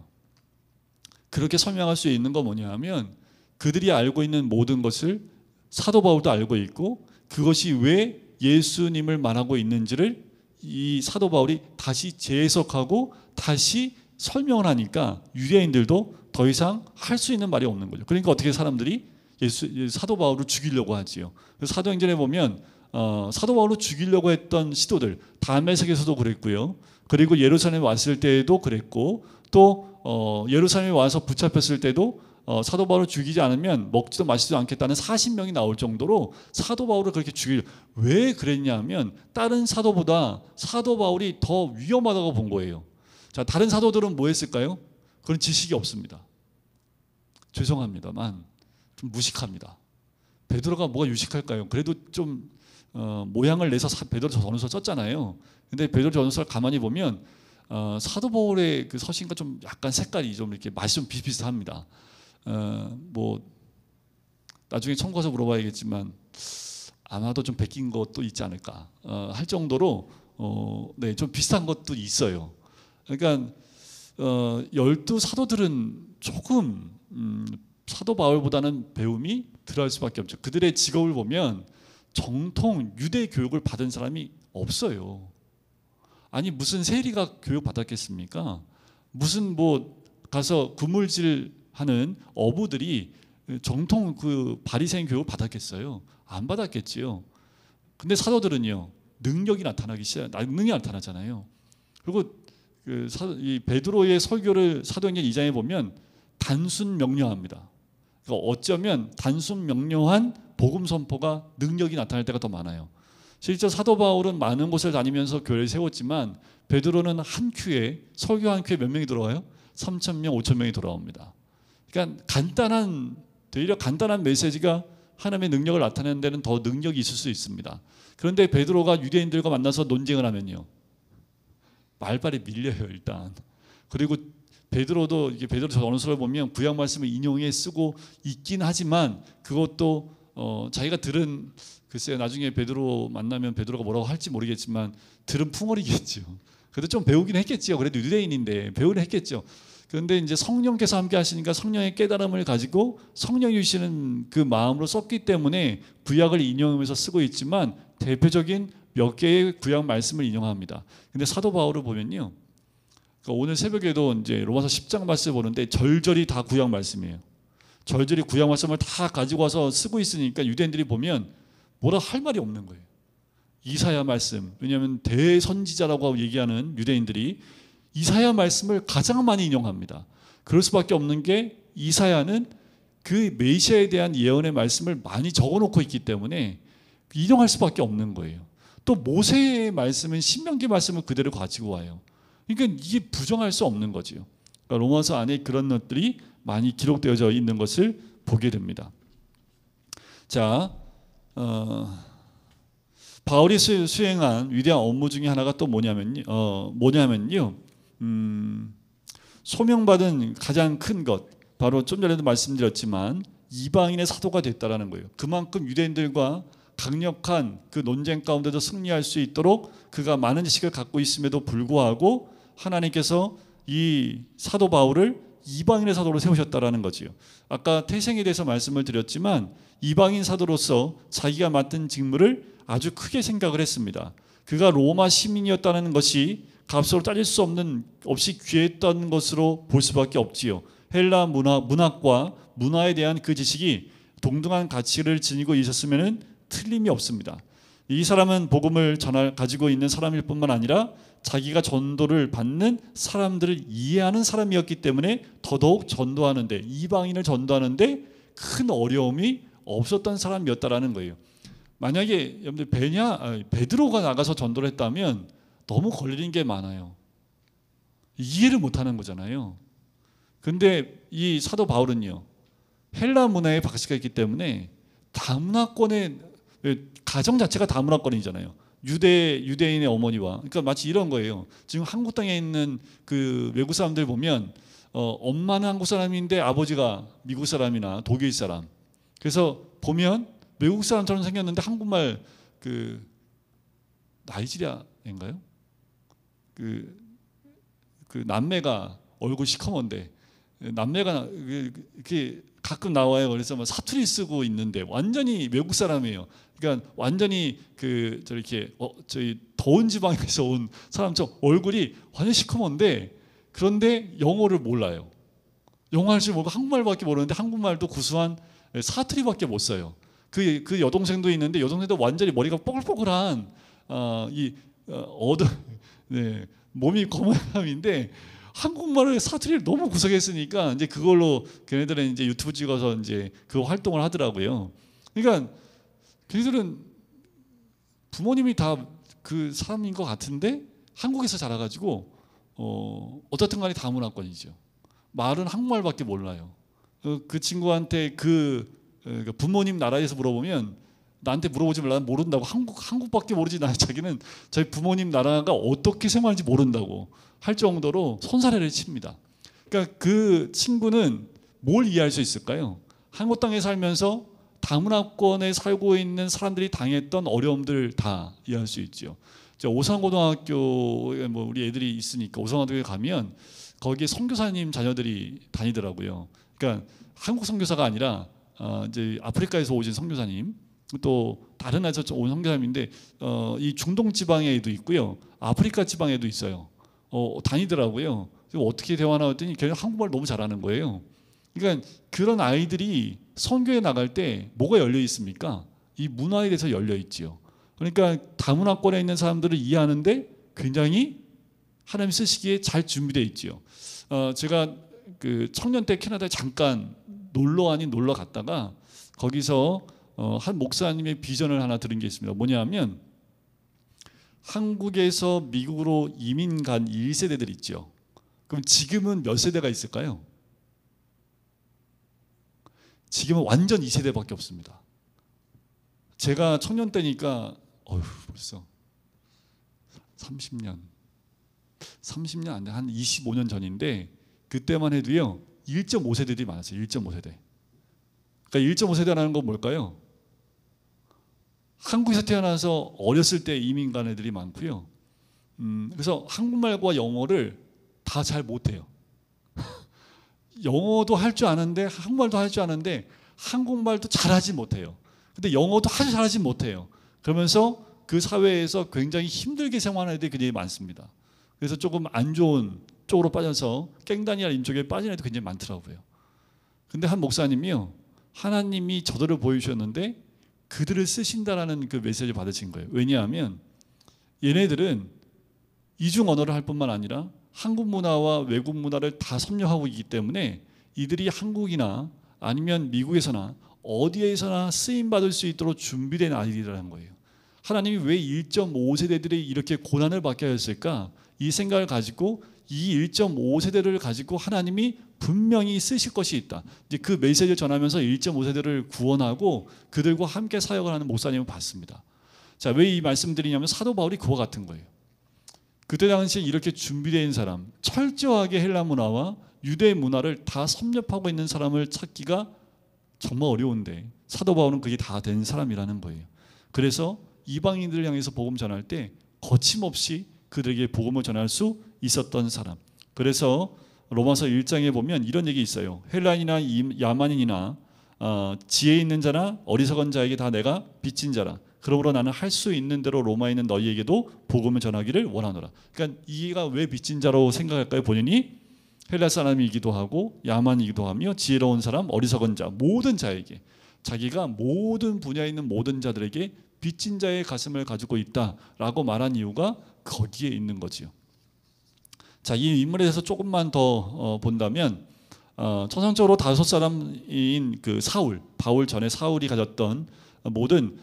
그렇게 설명할 수 있는 거 뭐냐 하면 그들이 알고 있는 모든 것을 사도 바울도 알고 있고 그것이 왜 예수님을 말하고 있는지를 이 사도 바울이 다시 재해석하고 다시 설명을 하니까 유대인들도 더 이상 할 수 있는 말이 없는 거죠. 그러니까 어떻게 사람들이 사도 바울을 죽이려고 하지요. 사도행전에 보면 사도 바울을 죽이려고 했던 시도들 다메섹에서도 그랬고요. 그리고 예루살렘에 왔을 때에도 그랬고 또 예루살렘에 와서 붙잡혔을 때도 사도 바울을 죽이지 않으면 먹지도 마시지도 않겠다는 40명이 나올 정도로 사도 바울을 그렇게 죽이려고. 왜 그랬냐면 다른 사도보다 사도 바울이 더 위험하다고 본 거예요. 자, 다른 사도들은 뭐 했을까요? 그런 지식이 없습니다. 죄송합니다만 좀 무식합니다. 베드로가 뭐가 유식할까요? 그래도 좀 모양을 내서 베드로 전후서 썼잖아요. 근데 베드로 전후서를 가만히 보면 사도 바울의 그 서신과 좀 약간 색깔이 좀 이렇게 맛이 좀 비슷비슷합니다. 뭐 나중에 청구해서 물어봐야겠지만 아마도 좀 베낀 것도 있지 않을까 할 정도로 네, 좀 비슷한 것도 있어요. 그러니까 열두 사도들은 조금 사도 바울보다는 배움이 덜할 수밖에 없죠. 그들의 직업을 보면 정통 유대 교육을 받은 사람이 없어요. 아니 무슨 세리가 교육 받았겠습니까? 무슨 뭐 가서 그물질하는 어부들이 정통 그 바리새인 교육을 받았겠어요? 안 받았겠지요. 근데 사도들은요 능력이 나타나잖아요. 그리고 이 베드로의 설교를 사도행전 2장에 보면 단순 명료합니다. 그러니까 어쩌면 단순 명료한 복음 선포가 능력이 나타날 때가 더 많아요. 실제 사도 바울은 많은 곳을 다니면서 교회를 세웠지만 베드로는 한 큐에 설교 한 큐에 몇 명이 들어와요? 3,000명, 5,000명이 돌아옵니다. 그러니까 되려 간단한 메시지가 하나님의 능력을 나타내는 데는 더 능력이 있을 수 있습니다. 그런데 베드로가 유대인들과 만나서 논쟁을 하면요 말발이 밀려요 일단. 그리고 베드로도 이게 베드로 전서를 보면 구약 말씀을 인용해 쓰고 있긴 하지만 그것도 자기가 들은 글쎄요 나중에 베드로 만나면 베드로가 뭐라고 할지 모르겠지만 들은 풍월이겠죠. 그래도 좀 배우긴 했겠죠. 그래도 유대인인데 배우긴 했겠죠. 그런데 이제 성령께서 함께 하시니까 성령의 깨달음을 가지고 성령이 주시는 그 마음으로 썼기 때문에 구약을 인용하면서 쓰고 있지만 대표적인 몇 개의 구약 말씀을 인용합니다. 근데 사도 바울을 보면요. 그러니까 오늘 새벽에도 이제 로마서 10장 말씀을 보는데 절절히 다 구약 말씀이에요. 절절히 구약 말씀을 다 가지고 와서 쓰고 있으니까 유대인들이 보면 뭐라 할 말이 없는 거예요. 이사야 말씀, 왜냐하면 대선지자라고 얘기하는 유대인들이 이사야 말씀을 가장 많이 인용합니다. 그럴 수밖에 없는 게 이사야는 그 메시아에 대한 예언의 말씀을 많이 적어놓고 있기 때문에 인용할 수밖에 없는 거예요. 또 모세의 말씀은 신명기 말씀을 그대로 가지고 와요. 그러니까 이게 부정할 수 없는 거지요. 그러니까 로마서 안에 그런 것들이 많이 기록되어져 있는 것을 보게 됩니다. 자, 바울이 수행한 위대한 업무 중에 하나가 또 뭐냐면요. 소명받은 가장 큰 것, 바로 좀 전에도 말씀드렸지만 이방인의 사도가 됐다라는 거예요. 그만큼 유대인들과 강력한 그 논쟁 가운데도 승리할 수 있도록 그가 많은 지식을 갖고 있음에도 불구하고 하나님께서 이 사도 바울을 이방인의 사도로 세우셨다라는 거지요. 아까 태생에 대해서 말씀을 드렸지만 이방인 사도로서 자기가 맡은 직무를 아주 크게 생각을 했습니다. 그가 로마 시민이었다는 것이 값으로 따질 수 없이 귀했던 것으로 볼 수밖에 없지요. 헬라 문학과 문화에 대한 그 지식이 동등한 가치를 지니고 있었으면 틀림이 없습니다. 이 사람은 복음을 가지고 있는 사람일 뿐만 아니라 자기가 전도를 받는 사람들을 이해하는 사람이었기 때문에 더더욱 전도하는데 이방인을 전도하는데 큰 어려움이 없었던 사람이었다라는 거예요. 만약에 여러분들 베드로가 나가서 전도를 했다면 너무 걸리는 게 많아요. 이해를 못하는 거잖아요. 근데 이 사도 바울은요 헬라 문화에 박씨가 있기 때문에 다문화권의 가정 자체가 다문화권이잖아요. 유대인의 어머니와 그러니까 마치 이런 거예요. 지금 한국 땅에 있는 그 외국 사람들 보면 엄마는 한국 사람인데 아버지가 미국 사람이나 독일 사람. 그래서 보면 외국 사람처럼 생겼는데 한국말 그 나이지리아인가요? 그 남매가 얼굴 시커먼데 남매가 이렇게 가끔 나와요. 그래서 뭐 사투리 쓰고 있는데 완전히 외국 사람이에요. 그러니까 완전히 저희 더운 지방에서 온 사람처럼 얼굴이 완전 시커먼데 그런데 영어를 몰라요. 영어 할 줄 모르고 한국말밖에 모르는데 한국말도 구수한 사투리밖에 못 써요. 그 여동생도 있는데 여동생도 완전히 머리가 뽀글뽀글한 몸이 검은 사람인데 한국말을 사투리를 너무 구석에 쓰니까 이제 그걸로 걔네들은 이제 유튜브 찍어서 이제 그 활동을 하더라고요. 그러니까 걔네들은 부모님이 다 그 사람인 것 같은데 한국에서 자라가지고 어떻든 간에 다문화권이죠. 말은 한국말밖에 몰라요. 그 친구한테 부모님 나라에서 물어보면 나한테 물어보지 말라 모른다고 한국밖에 모르지 자기는 저희 부모님 나라가 어떻게 생활하는지 모른다고 할 정도로 손사래를 칩니다. 그러니까 그 친구는 뭘 이해할 수 있을까요? 한국 땅에 살면서 다문화권에 살고 있는 사람들이 당했던 어려움들 다 이해할 수 있죠. 오산고등학교에 뭐 우리 애들이 있으니까 오산고등학교에 가면 거기에 선교사님 자녀들이 다니더라고요. 그러니까 한국 선교사가 아니라 이제 아프리카에서 오신 선교사님, 또 다른 나라에서 온 선교사님인데 이 중동 지방에도 있고요, 아프리카 지방에도 있어요. 다니더라고요. 어떻게 대화나 했더니 걔는 한국말 너무 잘하는 거예요. 그러니까 그런 아이들이 선교에 나갈 때 뭐가 열려 있습니까? 이 문화에 대해서 열려 있지요. 그러니까 다문화권에 있는 사람들을 이해하는데 굉장히 하나님 쓰시기에 잘 준비되어 있지요. 제가 그 청년 때 캐나다에 잠깐 놀러 아닌 놀러 갔다가 거기서 한 목사님의 비전을 하나 들은 게 있습니다. 뭐냐면 한국에서 미국으로 이민 간 1세대들 있죠. 그럼 지금은 몇 세대가 있을까요? 지금은 완전 2세대밖에 없습니다. 제가 청년 때니까 벌써 30년 안 돼, 한 25년 전인데 그때만 해도요 1.5세대들이 많았어요. 1.5세대. 그러니까 1.5세대라는 건 뭘까요? 한국에서 태어나서 어렸을 때 이민 간 애들이 많고요. 그래서 한국말과 영어를 다 잘 못해요. 영어도 할 줄 아는데 한국말도 할 줄 아는데 한국말도 잘하지 못해요. 근데 영어도 아주 잘하지 못해요. 그러면서 그 사회에서 굉장히 힘들게 생활하는 애들이 굉장히 많습니다. 그래서 조금 안 좋은 쪽으로 빠져서 깽다니엘 인쪽에 빠진 애도 굉장히 많더라고요. 근데 한 목사님이요, 하나님이 저들을 보여주셨는데 그들을 쓰신다라는 그 메시지를 받으신 거예요. 왜냐하면 얘네들은 이중 언어를 할 뿐만 아니라 한국 문화와 외국 문화를 다 섭렵하고 있기 때문에 이들이 한국이나 아니면 미국에서나 어디에서나 쓰임받을 수 있도록 준비된 아이들이라는 거예요. 하나님이 왜 1.5세대들이 이렇게 고난을 받게 하셨을까? 이 생각을 가지고 이 1.5세대를 가지고 하나님이 분명히 쓰실 것이 있다. 이제 그 메시지를 전하면서 1.5세대를 구원하고 그들과 함께 사역을 하는 목사님을 봤습니다. 자, 왜 이 말씀드리냐면 사도 바울이 그와 같은 거예요. 그때 당시에 이렇게 준비된 사람, 철저하게 헬라 문화와 유대 문화를 다 섭렵하고 있는 사람을 찾기가 정말 어려운데 사도 바울은 그게 다 된 사람이라는 거예요. 그래서 이방인들을 향해서 복음 전할 때 거침없이 그들에게 복음을 전할 수 있었던 사람. 그래서 로마서 1장에 보면 이런 얘기 있어요. 헬라인이나 야만인이나 지혜 있는 자나 어리석은 자에게 다 내가 빚진 자라. 그러므로 나는 할 수 있는 대로 로마에 있는 너희에게도 복음을 전하기를 원하노라. 그러니까 이가 왜 빚진 자로 생각할까요? 본인이 헬라 사람이기도 하고 야만이기도 하며 지혜로운 사람, 어리석은 자, 모든 자에게, 자기가 모든 분야에 있는 모든 자들에게 빚진 자의 가슴을 가지고 있다라고 말한 이유가 거기에 있는 거지요. 자, 이 인물에 대해서 조금만 더 본다면 천성적으로 다섯 사람인 그 사울, 바울 전에 사울이 가졌던 모든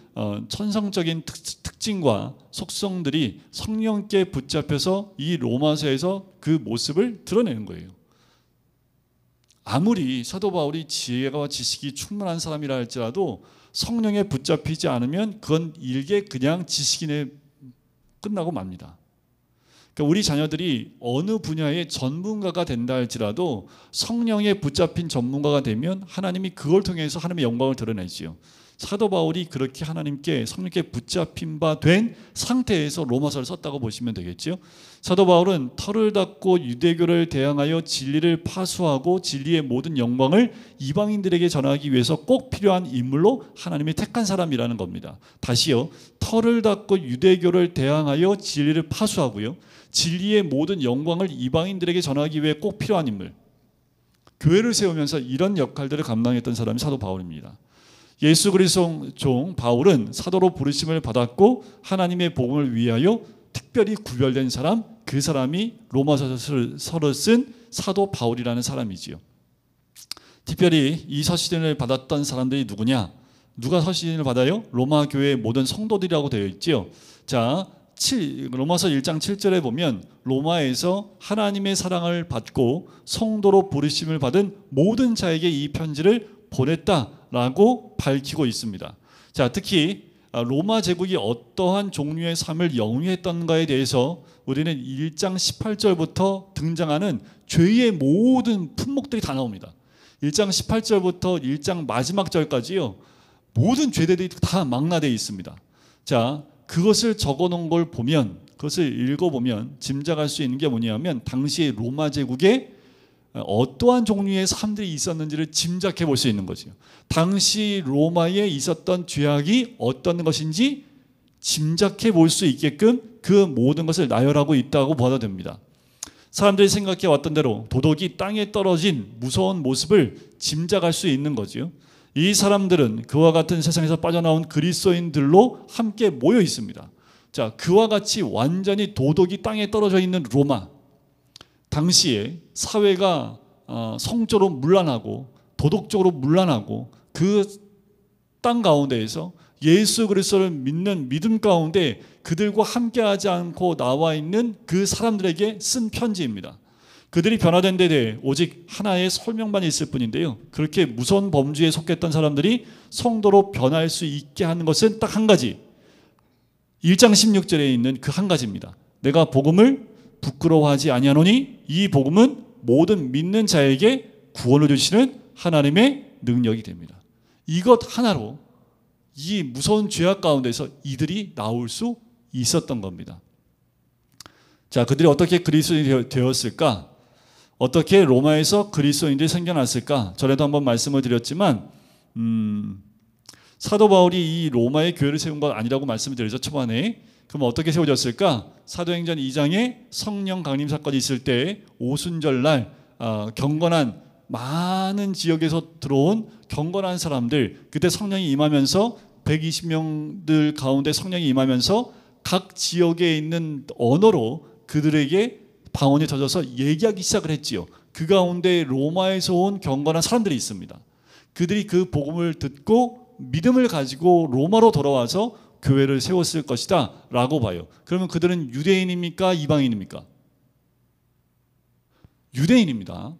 천성적인 특징과 속성들이 성령께 붙잡혀서 이 로마서에서 그 모습을 드러내는 거예요. 아무리 사도 바울이 지혜와 지식이 충만한 사람이라 할지라도 성령에 붙잡히지 않으면 그건 일개 그냥 지식인에 끝나고 맙니다. 그러니까 우리 자녀들이 어느 분야의 전문가가 된다 할지라도 성령에 붙잡힌 전문가가 되면 하나님이 그걸 통해서 하나님의 영광을 드러내지요. 사도 바울이 그렇게 하나님께 성령께 붙잡힌 바 된 상태에서 로마서를 썼다고 보시면 되겠죠. 사도 바울은 털을 닫고 유대교를 대항하여 진리를 파수하고 진리의 모든 영광을 이방인들에게 전하기 위해서 꼭 필요한 인물로 하나님이 택한 사람이라는 겁니다. 다시요, 털을 닫고 유대교를 대항하여 진리를 파수하고요, 진리의 모든 영광을 이방인들에게 전하기 위해 꼭 필요한 인물, 교회를 세우면서 이런 역할들을 감당했던 사람이 사도 바울입니다. 예수 그리스도 종 바울은 사도로 부르심을 받았고 하나님의 복음을 위하여 특별히 구별된 사람, 그 사람이 로마서를 쓴 사도 바울이라는 사람이지요. 특별히 이 서신을 받았던 사람들이 누구냐? 누가 서신을 받아요? 로마 교회의 모든 성도들이라고 되어 있지요. 자, 로마서 1장 7절에 보면 로마에서 하나님의 사랑을 받고 성도로 부르심을 받은 모든 자에게 이 편지를 보냈다라고 밝히고 있습니다. 자, 특히 로마 제국이 어떠한 종류의 삶을 영위했던가에 대해서 우리는 1장 18절부터 등장하는 죄의 모든 품목들이 다 나옵니다. 1장 18절부터 1장 마지막 절까지요, 모든 죄들이 다 망라되어 있습니다. 자, 그것을 적어놓은 걸 보면, 그것을 읽어보면 짐작할 수 있는 게 뭐냐면 당시 로마 제국에 어떠한 종류의 사람들이 있었는지를 짐작해 볼 수 있는 거죠. 당시 로마에 있었던 죄악이 어떤 것인지 짐작해 볼 수 있게끔 그 모든 것을 나열하고 있다고 봐도 됩니다. 사람들이 생각해 왔던 대로 도덕이 땅에 떨어진 무서운 모습을 짐작할 수 있는 거죠. 이 사람들은 그와 같은 세상에서 빠져나온 그리스도인들로 함께 모여 있습니다. 자, 그와 같이 완전히 도덕이 땅에 떨어져 있는 로마, 당시에 사회가 성적으로 문란하고 도덕적으로 문란하고 그 땅 가운데에서 예수 그리스도를 믿는 믿음 가운데 그들과 함께하지 않고 나와 있는 그 사람들에게 쓴 편지입니다. 그들이 변화된 데 대해 오직 하나의 설명만 있을 뿐인데요, 그렇게 무서운 범죄에 속했던 사람들이 성도로 변할 수 있게 하는 것은 딱 한 가지, 1장 16절에 있는 그 한 가지입니다. 내가 복음을 부끄러워하지 아니하노니 이 복음은 모든 믿는 자에게 구원을 주시는 하나님의 능력이 됩니다. 이것 하나로 이 무서운 죄악 가운데서 이들이 나올 수 있었던 겁니다. 자, 그들이 어떻게 그리스도인이 되었을까? 어떻게 로마에서 그리스도인들이 생겨났을까? 전에도 한번 말씀을 드렸지만 사도 바울이 이 로마의 교회를 세운 건 아니라고 말씀을 드렸죠, 초반에. 그럼 어떻게 세워졌을까? 사도행전 2장에 성령 강림 사건이 있을 때 오순절날 경건한 많은 지역에서 들어온 경건한 사람들, 그때 성령이 임하면서 120명들 가운데 성령이 임하면서 각 지역에 있는 언어로 그들에게 방언에 젖어서 얘기하기 시작을 했지요. 그 가운데 로마에서 온 경건한 사람들이 있습니다. 그들이 그 복음을 듣고 믿음을 가지고 로마로 돌아와서 교회를 세웠을 것이다 라고 봐요. 그러면 그들은 유대인입니까? 이방인입니까? 유대인입니다.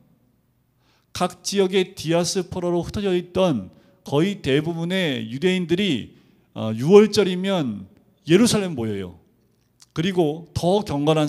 각 지역의 디아스포라로 흩어져 있던 거의 대부분의 유대인들이 6월절이면 예루살렘 모여요. 그리고 더 경건한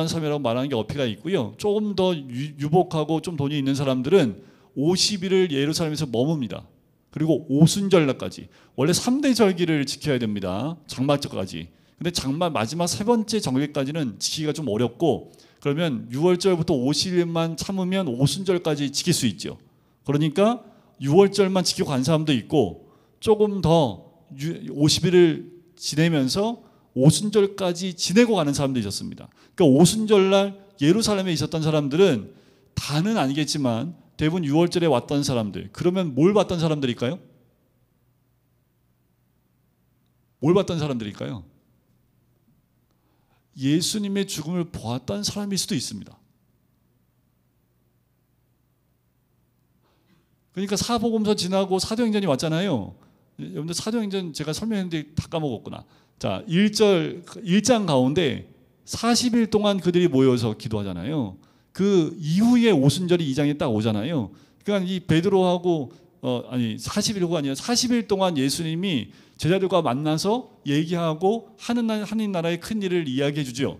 사람이라고 말하는 게 어폐가 있고요, 조금 더 유복하고 좀 돈이 있는 사람들은 50일을 예루살렘에서 머뭅니다. 그리고 오순절날까지, 원래 3대 절기를 지켜야 됩니다. 장마절까지. 근데 장마 마지막 세 번째 절기까지는 지키기가 좀 어렵고, 그러면 6월절부터 50일만 참으면 오순절까지 지킬 수 있죠. 그러니까 6월절만 지키고 간 사람도 있고, 조금 더 50일을 지내면서 오순절까지 지내고 가는 사람도 있었습니다. 그러니까 오순절날 예루살렘에 있었던 사람들은 다는 아니겠지만 대부분 6월절에 왔던 사람들. 그러면 뭘 봤던 사람들일까요? 뭘 봤던 사람들일까요? 예수님의 죽음을 보았던 사람일 수도 있습니다. 그러니까 사복음서 지나고 사도행전이 왔잖아요. 여러분들 사도행전 제가 설명했는데 다 까먹었구나. 자, 1장 가운데 40일 동안 그들이 모여서 기도하잖아요. 그 이후에 오순절이 2장에 딱 오잖아요. 그러니까 이 베드로하고 40일이 아니라 40일 동안 예수님이 제자들과 만나서 얘기하고 하나님 나라의 큰 일을 이야기해 주죠.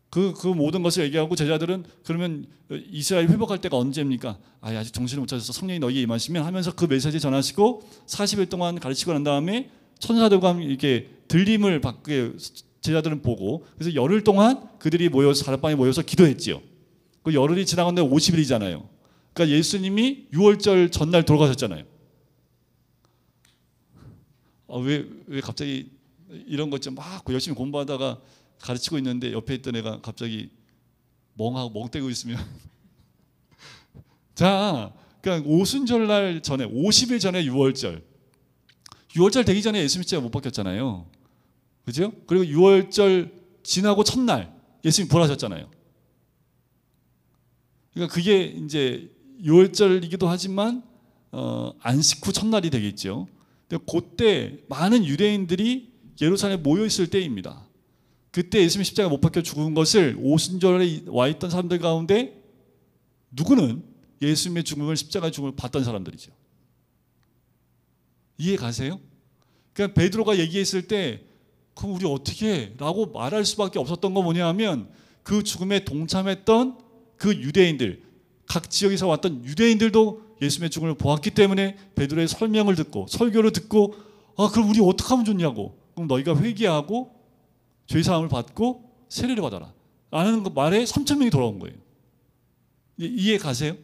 그 모든 것을 얘기하고 제자들은 그러면 이스라엘 회복할 때가 언제입니까? 아직 정신을 못 차려서 성령이 너희에 임하시면 하면서 그 메시지 전하시고 40일 동안 가르치고 난 다음에 천사들과 이렇게 들림을 받게 제자들은 보고, 그래서 열흘 동안 그들이 모여서 다락방에 모여서 기도했지요. 그 열흘이 지나간 데 50일이잖아요. 그러니까 예수님이 6월절 전날 돌아가셨잖아요. 왜 갑자기 이런 것 좀 막 열심히 공부하다가 가르치고 있는데 옆에 있던 애가 갑자기 멍하고 멍때고 있으면 자, 그러니까 오순절날 전에 50일 전에 6월절 되기 전에 예수님 십자가 못 박혔잖아요. 그죠? 그리고 6월절 지나고 첫날 예수님 부활하셨잖아요. 그러니까 그게 이제 6월절이기도 하지만 안식 후 첫날이 되겠죠. 근데 그때 많은 유대인들이 예루살렘에 모여 있을 때입니다. 그때 예수님 십자가 못 박혀 죽은 것을 오순절에 와 있던 사람들 가운데 누구는 예수님의 죽음을, 십자가 죽음을 봤던 사람들이죠. 이해 가세요? 그러니까 베드로가 얘기했을 때 그럼 우리 어떻게 해? 라고 말할 수밖에 없었던 건 뭐냐 하면 그 죽음에 동참했던 그 유대인들, 각 지역에서 왔던 유대인들도 예수님의 죽음을 보았기 때문에 베드로의 설명을 듣고 설교를 듣고 그럼 우리 어떻게 하면 좋냐고. 그럼 너희가 회개하고 죄사함을 받고 세례를 받아라 라는 말에 3천 명이 돌아온 거예요. 이해 가세요?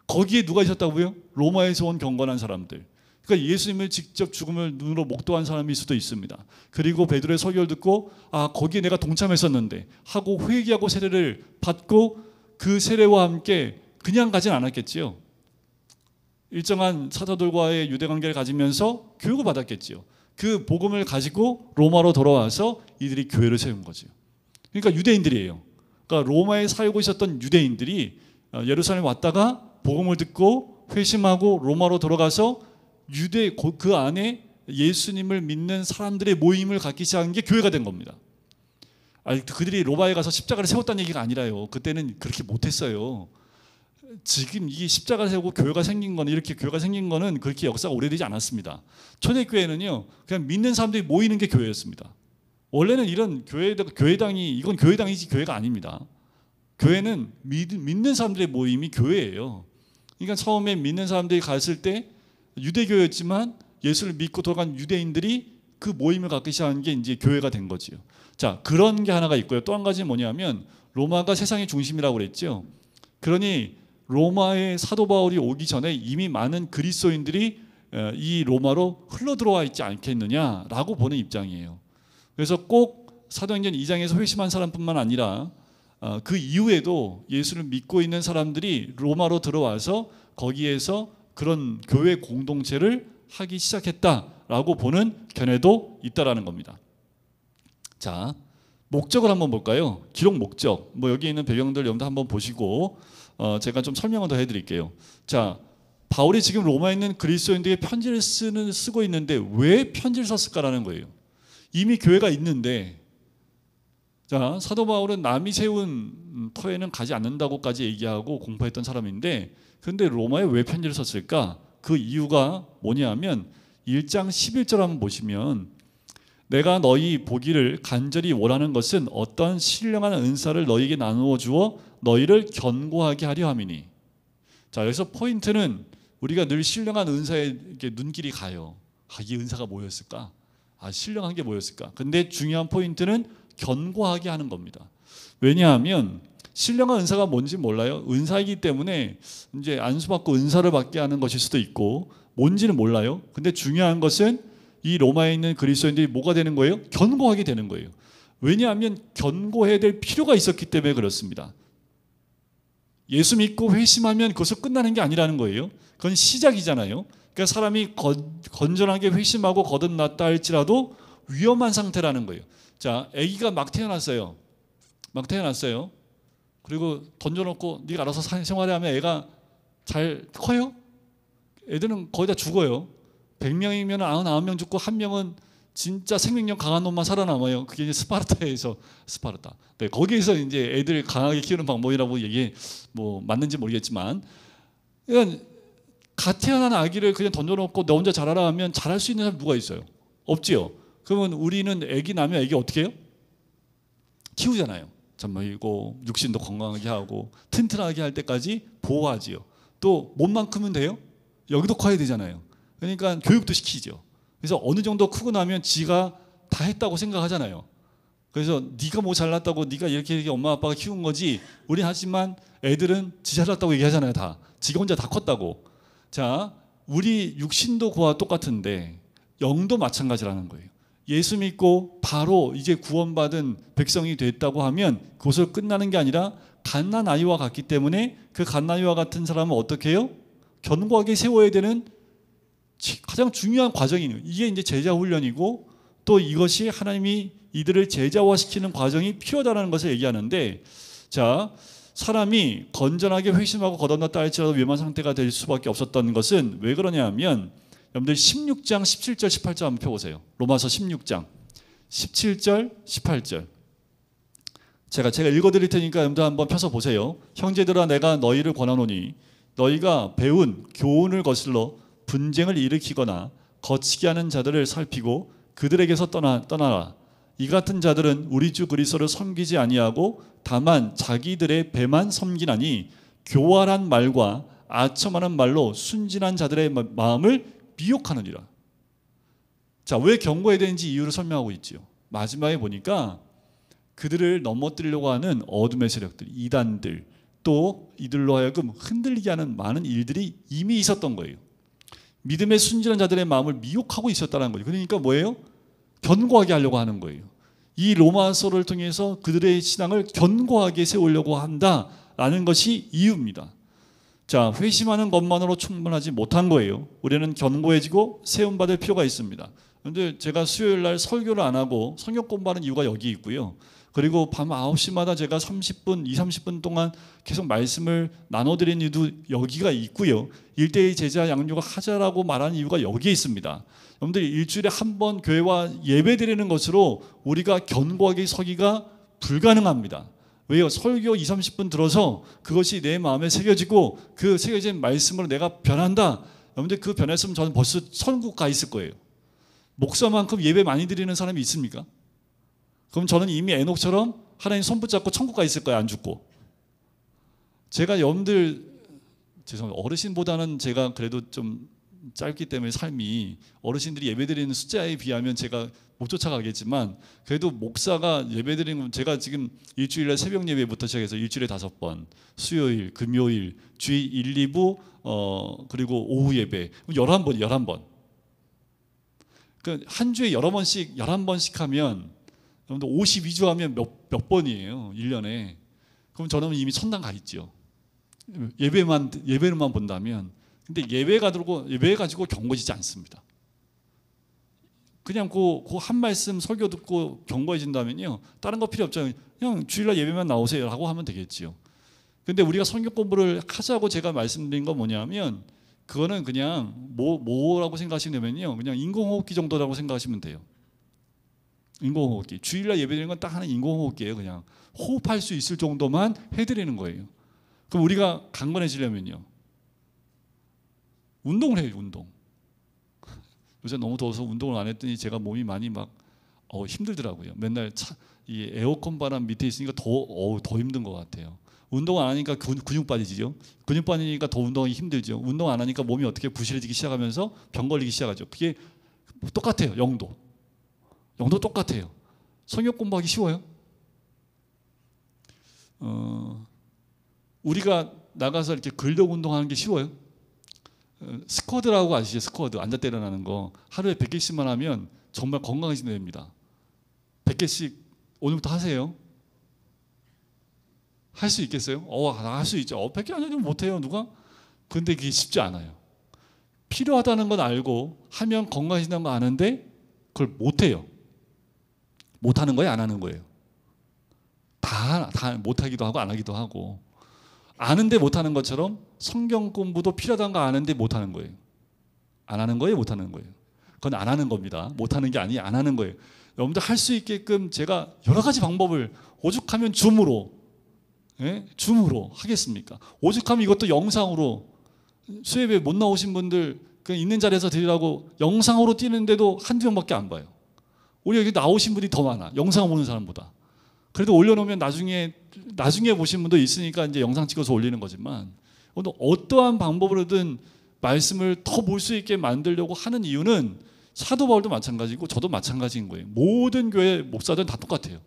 거기에 누가 있었다고요? 로마에서 온 경건한 사람들. 그러니까 예수님을 직접 죽음을 눈으로 목도한 사람일 수도 있습니다. 그리고 베드로의 설교를 듣고 거기에 내가 동참했었는데 하고 회개하고 세례를 받고 그 세례와 함께 그냥 가진 않았겠지요. 일정한 사도들과의 유대관계를 가지면서 교육을 받았겠지요. 그 복음을 가지고 로마로 돌아와서 이들이 교회를 세운 거죠. 그러니까 유대인들이에요. 그러니까 로마에 살고 있었던 유대인들이 예루살렘에 왔다가 복음을 듣고 회심하고 로마로 돌아가서 그 안에 예수님을 믿는 사람들의 모임을 갖기 시작한 게 교회가 된 겁니다. 그들이 로마에 가서 십자가를 세웠다는 얘기가 아니라요. 그때는 그렇게 못했어요. 지금 이 십자가 세우고 교회가 생긴 거는, 이렇게 교회가 생긴 거는 그렇게 역사가 오래되지 않았습니다. 초대교회는요, 그냥 믿는 사람들이 모이는 게 교회였습니다. 원래는 이런 교회당이, 이건 교회당이지 교회가 아닙니다. 교회는 믿는 사람들의 모임이 교회예요. 그러니까 처음에 믿는 사람들이 갔을 때 유대교였지만 예수를 믿고 돌아간 유대인들이 그 모임을 갖기 시작한 게 이제 교회가 된 거지요. 자, 그런 게 하나가 있고요. 또 한 가지는 뭐냐면 로마가 세상의 중심이라고 그랬죠. 그러니 로마의 사도 바울이 오기 전에 이미 많은 그리스도인들이 이 로마로 흘러 들어와 있지 않겠느냐라고 보는 입장이에요. 그래서 꼭 사도행전 2장에서 회심한 사람뿐만 아니라 그 이후에도 예수를 믿고 있는 사람들이 로마로 들어와서 거기에서 그런 교회 공동체를 하기 시작했다라고 보는 견해도 있다라는 겁니다. 자, 목적을 한번 볼까요? 기록 목적. 여기 있는 배경들 여러분들 한번 보시고 제가 좀 설명을 더 해드릴게요. 자, 바울이 지금 로마에 있는 그리스도인들에게 편지를 쓰고 있는데 왜 편지를 썼을까라는 거예요. 이미 교회가 있는데, 자, 사도 바울은 남이 세운 터에는 가지 않는다고까지 얘기하고 공포했던 사람인데, 그런데 로마에 왜 편지를 썼을까? 그 이유가 뭐냐면 1장 11절 한번 보시면, 내가 너희 보기를 간절히 원하는 것은 어떤 신령한 은사를 너희에게 나누어 주어 너희를 견고하게 하려 함이니. 자, 여기서 포인트는 우리가 늘 신령한 은사에 이렇게 눈길이 가요. 이 은사가 뭐였을까? 신령한 게 뭐였을까? 근데 중요한 포인트는 견고하게 하는 겁니다. 왜냐하면 신령한 은사가 뭔지 몰라요. 은사이기 때문에 이제 안수받고 은사를 받게 하는 것일 수도 있고 뭔지는 몰라요. 근데 중요한 것은 이 로마에 있는 그리스도인들이 뭐가 되는 거예요? 견고하게 되는 거예요. 왜냐하면 견고해야 될 필요가 있었기 때문에 그렇습니다. 예수 믿고 회심하면 그것을 끝나는 게 아니라는 거예요. 그건 시작이잖아요. 그러니까 사람이 건전하게 회심하고 거듭났다 할지라도 위험한 상태라는 거예요. 자, 아기가 막 태어났어요. 그리고 던져놓고 네가 알아서 생활해 하면 애가 잘 커요? 애들은 거의 다 죽어요. 100명이면 99명 죽고 1명은 진짜 생명력 강한 놈만 살아남아요. 그게 이제 스파르타. 네, 거기에서 이제 애들 강하게 키우는 방법이라고 얘기 맞는지 모르겠지만, 그러니까 갓 태어난 아기를 그냥 던져놓고 너 혼자 자라라 하면 잘할 수 있는 사람 누가 있어요? 없지요. 그러면 우리는 아기 나면 아기 어떻게 해요? 키우잖아요. 잠말고 육신도 건강하게 하고 튼튼하게 할 때까지 보호하지요. 또 몸만 크면 돼요? 여기도 커야 되잖아요. 그러니까 교육도 시키죠. 그래서 어느 정도 크고 나면 지가 다 했다고 생각하잖아요. 그래서 네가 뭐 잘났다고 네가 이렇게 엄마 아빠가 키운 거지. 우리 하지만 애들은 지 잘났다고 얘기하잖아요. 다 지가 혼자 다 컸다고. 자, 우리 육신도 그와 똑같은데 영도 마찬가지라는 거예요. 예수 믿고 바로 이제 구원받은 백성이 됐다고 하면 그것으로 끝나는 게 아니라 갓난 아이와 같기 때문에 그 갓난 아이와 같은 사람은 어떻게 해요? 견고하게 세워야 되는 가장 중요한 과정이에요. 이게 이제 제자 훈련이고 또 이것이 하나님이 이들을 제자화시키는 과정이 필요하다는 것을 얘기하는데, 자, 사람이 건전하게 회심하고 거듭났다 할지라도 위험한 상태가 될 수밖에 없었던 것은 왜 그러냐 하면, 여러분들 16장 17절 18절 한번 펴보세요. 로마서 16장 17절 18절 제가 읽어드릴 테니까 여러분들 한번 펴서 보세요. 형제들아, 내가 너희를 권하노니 너희가 배운 교훈을 거슬러 분쟁을 일으키거나 거치게 하는 자들을 살피고 그들에게서 떠나라. 이 같은 자들은 우리 주 그리스도를 섬기지 아니하고 다만 자기들의 배만 섬기나니 교활한 말과 아첨하는 말로 순진한 자들의 마음을 미혹하느니라. 자, 왜 경고해야 되는지 이유를 설명하고 있죠. 마지막에 보니까 그들을 넘어뜨리려고 하는 어둠의 세력들, 이단들, 또 이들로 하여금 흔들리게 하는 많은 일들이 이미 있었던 거예요. 믿음의 순진한 자들의 마음을 미혹하고 있었다는 거예요. 그러니까 뭐예요? 견고하게 하려고 하는 거예요. 이 로마서를 통해서 그들의 신앙을 견고하게 세우려고 한다라는 것이 이유입니다. 자, 회심하는 것만으로 충분하지 못한 거예요. 우리는 견고해지고 세움받을 필요가 있습니다. 그런데 제가 수요일 날 설교를 안 하고 성경 공부하는 이유가 여기 있고요. 그리고 밤 9시마다 제가 30분, 30분 동안 계속 말씀을 나눠드리는 이유도 여기가 있고요. 1:1 제자 양육을 하자라고 말하는 이유가 여기에 있습니다. 여러분들 일주일에 한 번 교회와 예배 드리는 것으로 우리가 견고하게 서기가 불가능합니다. 왜요? 설교 30분 들어서 그것이 내 마음에 새겨지고 그 새겨진 말씀으로 내가 변한다. 여러분들 그 변했으면 저는 벌써 천국 가 있을 거예요. 목사만큼 예배 많이 드리는 사람이 있습니까? 그럼 저는 이미 에녹처럼 하나님 손 붙잡고 천국 가 있을 거예요. 안 죽고. 제가 여러분들 죄송합니다. 어르신보다는 제가 그래도 좀 짧기 때문에 삶이 어르신들이 예배드리는 숫자에 비하면 제가 못 쫓아가겠지만 그래도 목사가 예배드리는 건 제가 지금 일주일에 새벽 예배부터 시작해서 일주일에 5번 수요일, 금요일, 주일 1, 2부 그리고 오후 예배 11번 그러니까 한 주에 여러 번씩 11번씩 하면 여러분들 52주 하면 몇 번이에요 1년에. 그럼 저는 이미 천당 가 있죠. 예배만 본다면. 근데 예배 가지고 견고해지지 않습니다. 그냥 그 한 말씀 설교 듣고 견고해진다면요 다른 거 필요 없잖아요. 그냥 주일날 예배만 나오세요 라고 하면 되겠지요. 근데 우리가 성경 공부를 하자고 제가 말씀드린 건 뭐냐면 그거는 그냥 뭐라고 생각하시면 되면요 그냥 인공호흡기 정도라고 생각하시면 돼요. 인공호흡기. 주일날 예배드리는 건 딱 하는 인공호흡기예요. 그냥 호흡할 수 있을 정도만 해드리는 거예요. 그럼 우리가 강건해지려면요 운동을 해요. 운동. 요새 너무 더워서 운동을 안 했더니 제가 몸이 많이 막 힘들더라고요. 맨날 이 에어컨 바람 밑에 있으니까 더 힘든 것 같아요. 운동 안 하니까 근육 빠지죠. 근육 빠지니까 더 운동하기 힘들죠. 운동 안 하니까 몸이 어떻게 부실해지기 시작하면서 병 걸리기 시작하죠. 그게 똑같아요. 영도 똑같아요. 성경 공부하기 쉬워요? 우리가 나가서 이렇게 근력 운동하는 게 쉬워요? 스쿼드라고 아시죠? 스쿼드 앉아 일어나는 거 하루에 100개씩만 하면 정말 건강해지는 됩니다. 100개씩 오늘부터 하세요. 할 수 있겠어요? 할 수 있죠. 100개 안 해도 못해요 누가? 근데 그게 쉽지 않아요. 필요하다는 건 알고 하면 건강해진다는 거 아는데 그걸 못해요. 못하는 거예요? 안 하는 거예요? 다 못하기도 하고 안 하기도 하고 아는데 못하는 것처럼 성경 공부도 필요하다는 거 아는데 못하는 거예요. 안 하는 거예요? 못하는 거예요? 그건 안 하는 겁니다. 못하는 게 아니에요. 안 하는 거예요. 여러분들 할 수 있게끔 제가 여러 가지 방법을 오죽하면 줌으로 하겠습니까? 오죽하면 이것도 영상으로 수협에 못 나오신 분들 그냥 있는 자리에서 드리라고 영상으로 뛰는데도 한두 명밖에 안 봐요. 오히려 여기 나오신 분이 더 많아. 영상 보는 사람보다. 그래도 올려놓으면 나중에 보신 분도 있으니까 이제 영상 찍어서 올리는 거지만 어떠한 방법으로든 말씀을 더 볼 수 있게 만들려고 하는 이유는 사도 바울도 마찬가지고 저도 마찬가지인 거예요. 모든 교회 목사들은 다 똑같아요.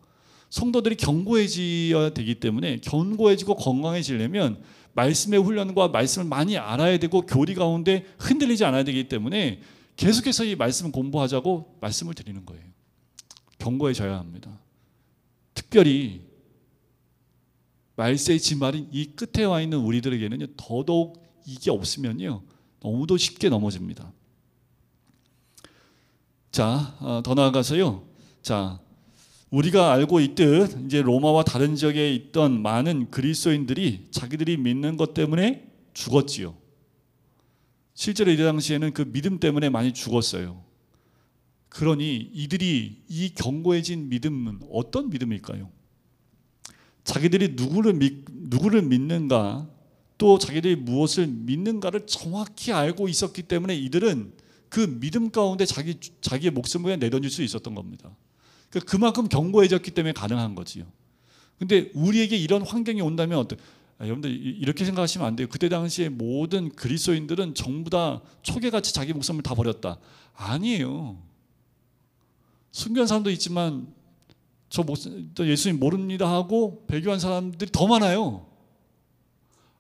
성도들이 견고해져야 되기 때문에 견고해지고 건강해지려면 말씀의 훈련과 말씀을 많이 알아야 되고 교리 가운데 흔들리지 않아야 되기 때문에 계속해서 이 말씀 공부하자고 말씀을 드리는 거예요. 견고해져야 합니다. 특별히 말세의 지말인 이 끝에 와 있는 우리들에게는 더더욱 이게 없으면요 너무도 쉽게 넘어집니다. 자, 더 나아가서요. 자, 우리가 알고 있듯 이제 로마와 다른 지역에 있던 많은 그리스도인들이 자기들이 믿는 것 때문에 죽었지요. 실제로 이 당시에는 그 믿음 때문에 많이 죽었어요. 그러니 이들이 이 견고해진 믿음은 어떤 믿음일까요? 자기들이 누구를 믿는가 또 자기들이 무엇을 믿는가를 정확히 알고 있었기 때문에 이들은 그 믿음 가운데 자기의 목숨을 그냥 내던질 수 있었던 겁니다. 그만큼 견고해졌기 때문에 가능한 거지요. 근데 우리에게 이런 환경이 온다면 여러분들 이렇게 생각하시면 안 돼요. 그때 당시에 모든 그리스도인들은 전부 다 초계같이 자기 목숨을 다 버렸다. 아니에요. 순교한 사람도 있지만 저 예수님 모릅니다 하고 배교한 사람들이 더 많아요.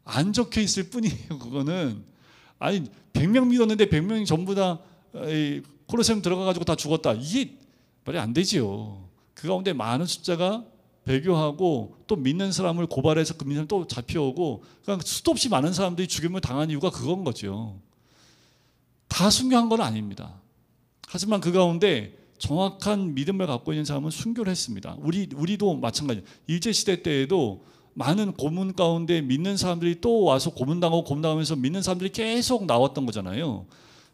안 적혀 있을 뿐이에요. 그거는 아니 100명 믿었는데 100명이 전부 다 콜로세움 들어가가지고 다 죽었다. 이게 말이 안 되지요. 그 가운데 많은 숫자가 배교하고 또 믿는 사람을 고발해서 그 믿는 사람 또 잡혀오고 그러니까 수도 없이 많은 사람들이 죽임을 당한 이유가 그건 거죠. 다 순교한 건 아닙니다. 하지만 그 가운데 정확한 믿음을 갖고 있는 사람은 순교를 했습니다. 우리도 마찬가지예요. 일제시대 때에도 많은 고문 가운데 믿는 사람들이 또 와서 고문당하고 고문당하면서 믿는 사람들이 계속 나왔던 거잖아요.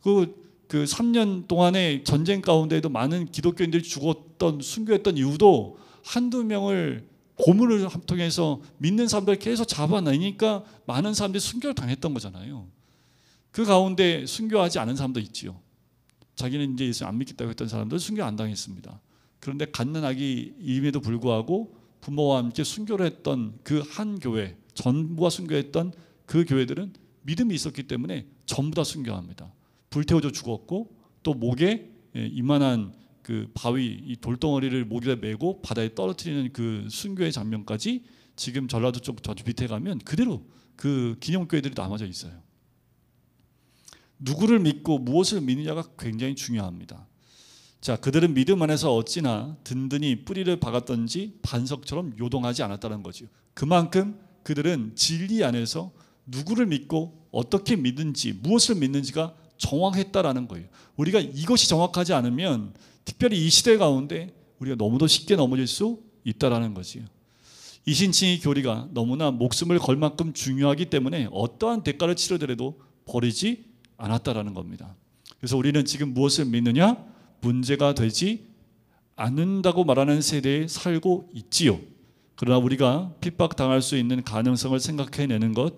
그 3년 동안의 전쟁 가운데에도 많은 기독교인들이 죽었던 순교했던 이유도 한두 명을 고문을 통해서 믿는 사람들을 계속 잡아내니까 많은 사람들이 순교를 당했던 거잖아요. 그 가운데 순교하지 않은 사람도 있지요. 자기는 이제 예수 안 믿겠다고 했던 사람들은 순교 안 당했습니다. 그런데 갓난아기 임에도 불구하고 부모와 함께 순교를 했던 그 한 교회, 전부가 순교했던 그 교회들은 믿음이 있었기 때문에 전부 다 순교합니다. 불태워져 죽었고 또 목에 이만한 그 바위, 이 돌덩어리를 목에 메고 바다에 떨어뜨리는 그 순교의 장면까지 지금 전라도 쪽 저 밑에 가면 그대로 그 기념교회들이 남아져 있어요. 누구를 믿고 무엇을 믿느냐가 굉장히 중요합니다. 자, 그들은 믿음 안에서 어찌나 든든히 뿌리를 박았던지 반석처럼 요동하지 않았다는 거죠. 그만큼 그들은 진리 안에서 누구를 믿고 어떻게 믿는지 무엇을 믿는지가 정확했다라는 거예요. 우리가 이것이 정확하지 않으면 특별히 이 시대 가운데 우리가 너무도 쉽게 넘어질 수 있다라는 거지요. 이신칭의 교리가 너무나 목숨을 걸 만큼 중요하기 때문에 어떠한 대가를 치르더라도 버리지 않았다라는 겁니다. 그래서 우리는 지금 무엇을 믿느냐? 문제가 되지 않는다고 말하는 세대에 살고 있지요. 그러나 우리가 핍박당할 수 있는 가능성을 생각해내는 것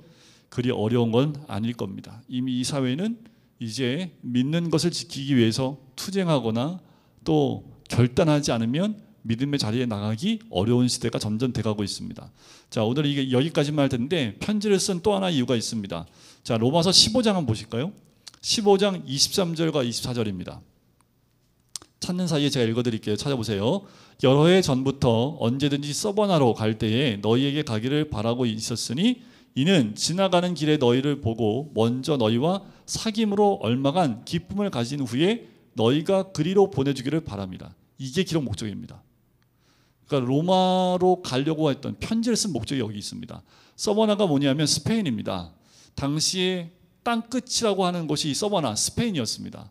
그리 어려운 건 아닐 겁니다. 이미 이 사회는 이제 믿는 것을 지키기 위해서 투쟁하거나 또 결단하지 않으면 믿음의 자리에 나가기 어려운 시대가 점점 돼가고 있습니다. 자, 오늘 이게 여기까지만 할 텐데 편지를 쓴 또 하나 이유가 있습니다. 자, 로마서 15장 한번 보실까요? 15장 23절과 24절입니다. 찾는 사이에 제가 읽어드릴게요. 찾아보세요. 여러 해 전부터 언제든지 서버나로 갈 때에 너희에게 가기를 바라고 있었으니 이는 지나가는 길에 너희를 보고 먼저 너희와 사귐으로 얼마간 기쁨을 가진 후에 너희가 그리로 보내주기를 바랍니다. 이게 기록 목적입니다. 그러니까 로마로 가려고 했던 편지를 쓴 목적이 여기 있습니다. 서버나가 뭐냐면 스페인입니다. 당시에 땅끝이라고 하는 곳이 서버나 스페인이었습니다.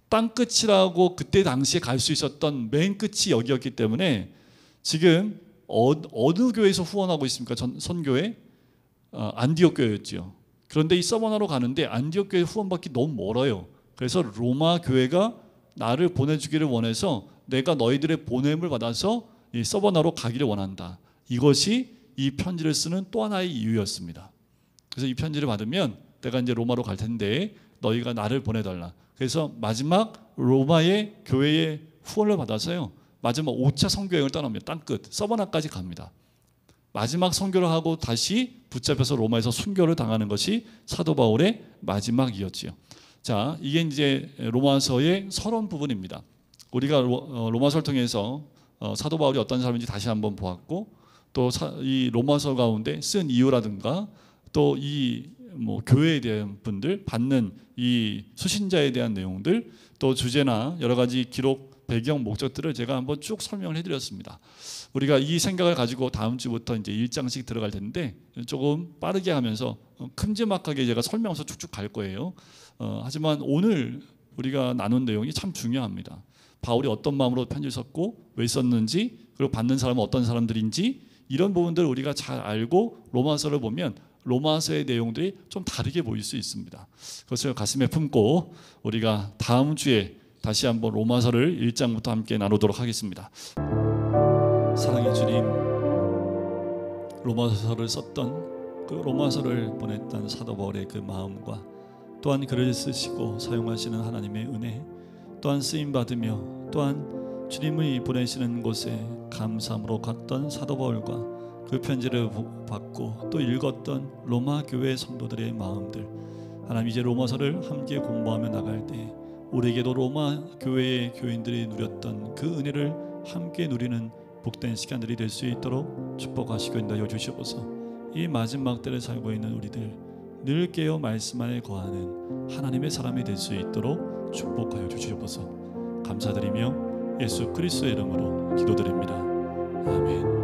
땅끝이라고 그때 당시에 갈 수 있었던 맨 끝이 여기였기 때문에 지금 어느 교회에서 후원하고 있습니까? 선교회? 안디옥 교회였죠. 그런데 이 서버나로 가는데 안디옥 교회 후원받기 너무 멀어요. 그래서 로마 교회가 나를 보내주기를 원해서 내가 너희들의 보냄을 받아서 이 서버나로 가기를 원한다. 이것이 이 편지를 쓰는 또 하나의 이유였습니다. 그래서 이 편지를 받으면 내가 이제 로마로 갈 텐데 너희가 나를 보내달라. 그래서 마지막 로마의 교회의 후원을 받아서요. 마지막 5차 선교여행을 떠납니다. 땅끝 서버나까지 갑니다. 마지막 선교를 하고 다시 붙잡혀서 로마에서 순교를 당하는 것이 사도 바울의 마지막이었지요. 자, 이게 이제 로마서의 서론 부분입니다. 우리가 로마서를 통해서 사도 바울이 어떤 사람인지 다시 한번 보았고 또 이 로마서 가운데 쓴 이유라든가 또 이 교회에 대한 분들 받는 이 수신자에 대한 내용들 또 주제나 여러 가지 기록 배경 목적들을 제가 한번 쭉 설명을 해드렸습니다. 우리가 이 생각을 가지고 다음 주부터 이제 1장씩 들어갈 텐데 조금 빠르게 하면서 큼지막하게 제가 설명해서 쭉쭉 갈 거예요. 하지만 오늘 우리가 나눈 내용이 참 중요합니다. 바울이 어떤 마음으로 편지를 썼고 왜 썼는지 그리고 받는 사람은 어떤 사람들인지 이런 부분들을 우리가 잘 알고 로마서를 보면 로마서의 내용들이 좀 다르게 보일 수 있습니다. 그것을 가슴에 품고 우리가 다음 주에 다시 한번 로마서를 1장부터 함께 나누도록 하겠습니다. 사랑의 주님, 로마서를 썼던 그 로마서를 보냈던 사도 바울의 그 마음과 또한 글을 쓰시고 사용하시는 하나님의 은혜 또한 쓰임받으며 또한 주님이 보내시는 곳에 감사함으로 갔던 사도 바울과 그 편지를 받고 또 읽었던 로마 교회 성도들의 마음들 하나님 이제 로마서를 함께 공부하며 나갈 때 우리에게도 로마 교회의 교인들이 누렸던 그 은혜를 함께 누리는 복된 시간들이 될 수 있도록 축복하시고 인도하여 주시옵소서. 이 마지막 때를 살고 있는 우리들 늘 깨어 말씀 안에 거하는 하나님의 사람이 될 수 있도록 축복하여 주시옵소서. 감사드리며 예수 그리스도의 이름으로 기도드립니다. 아멘.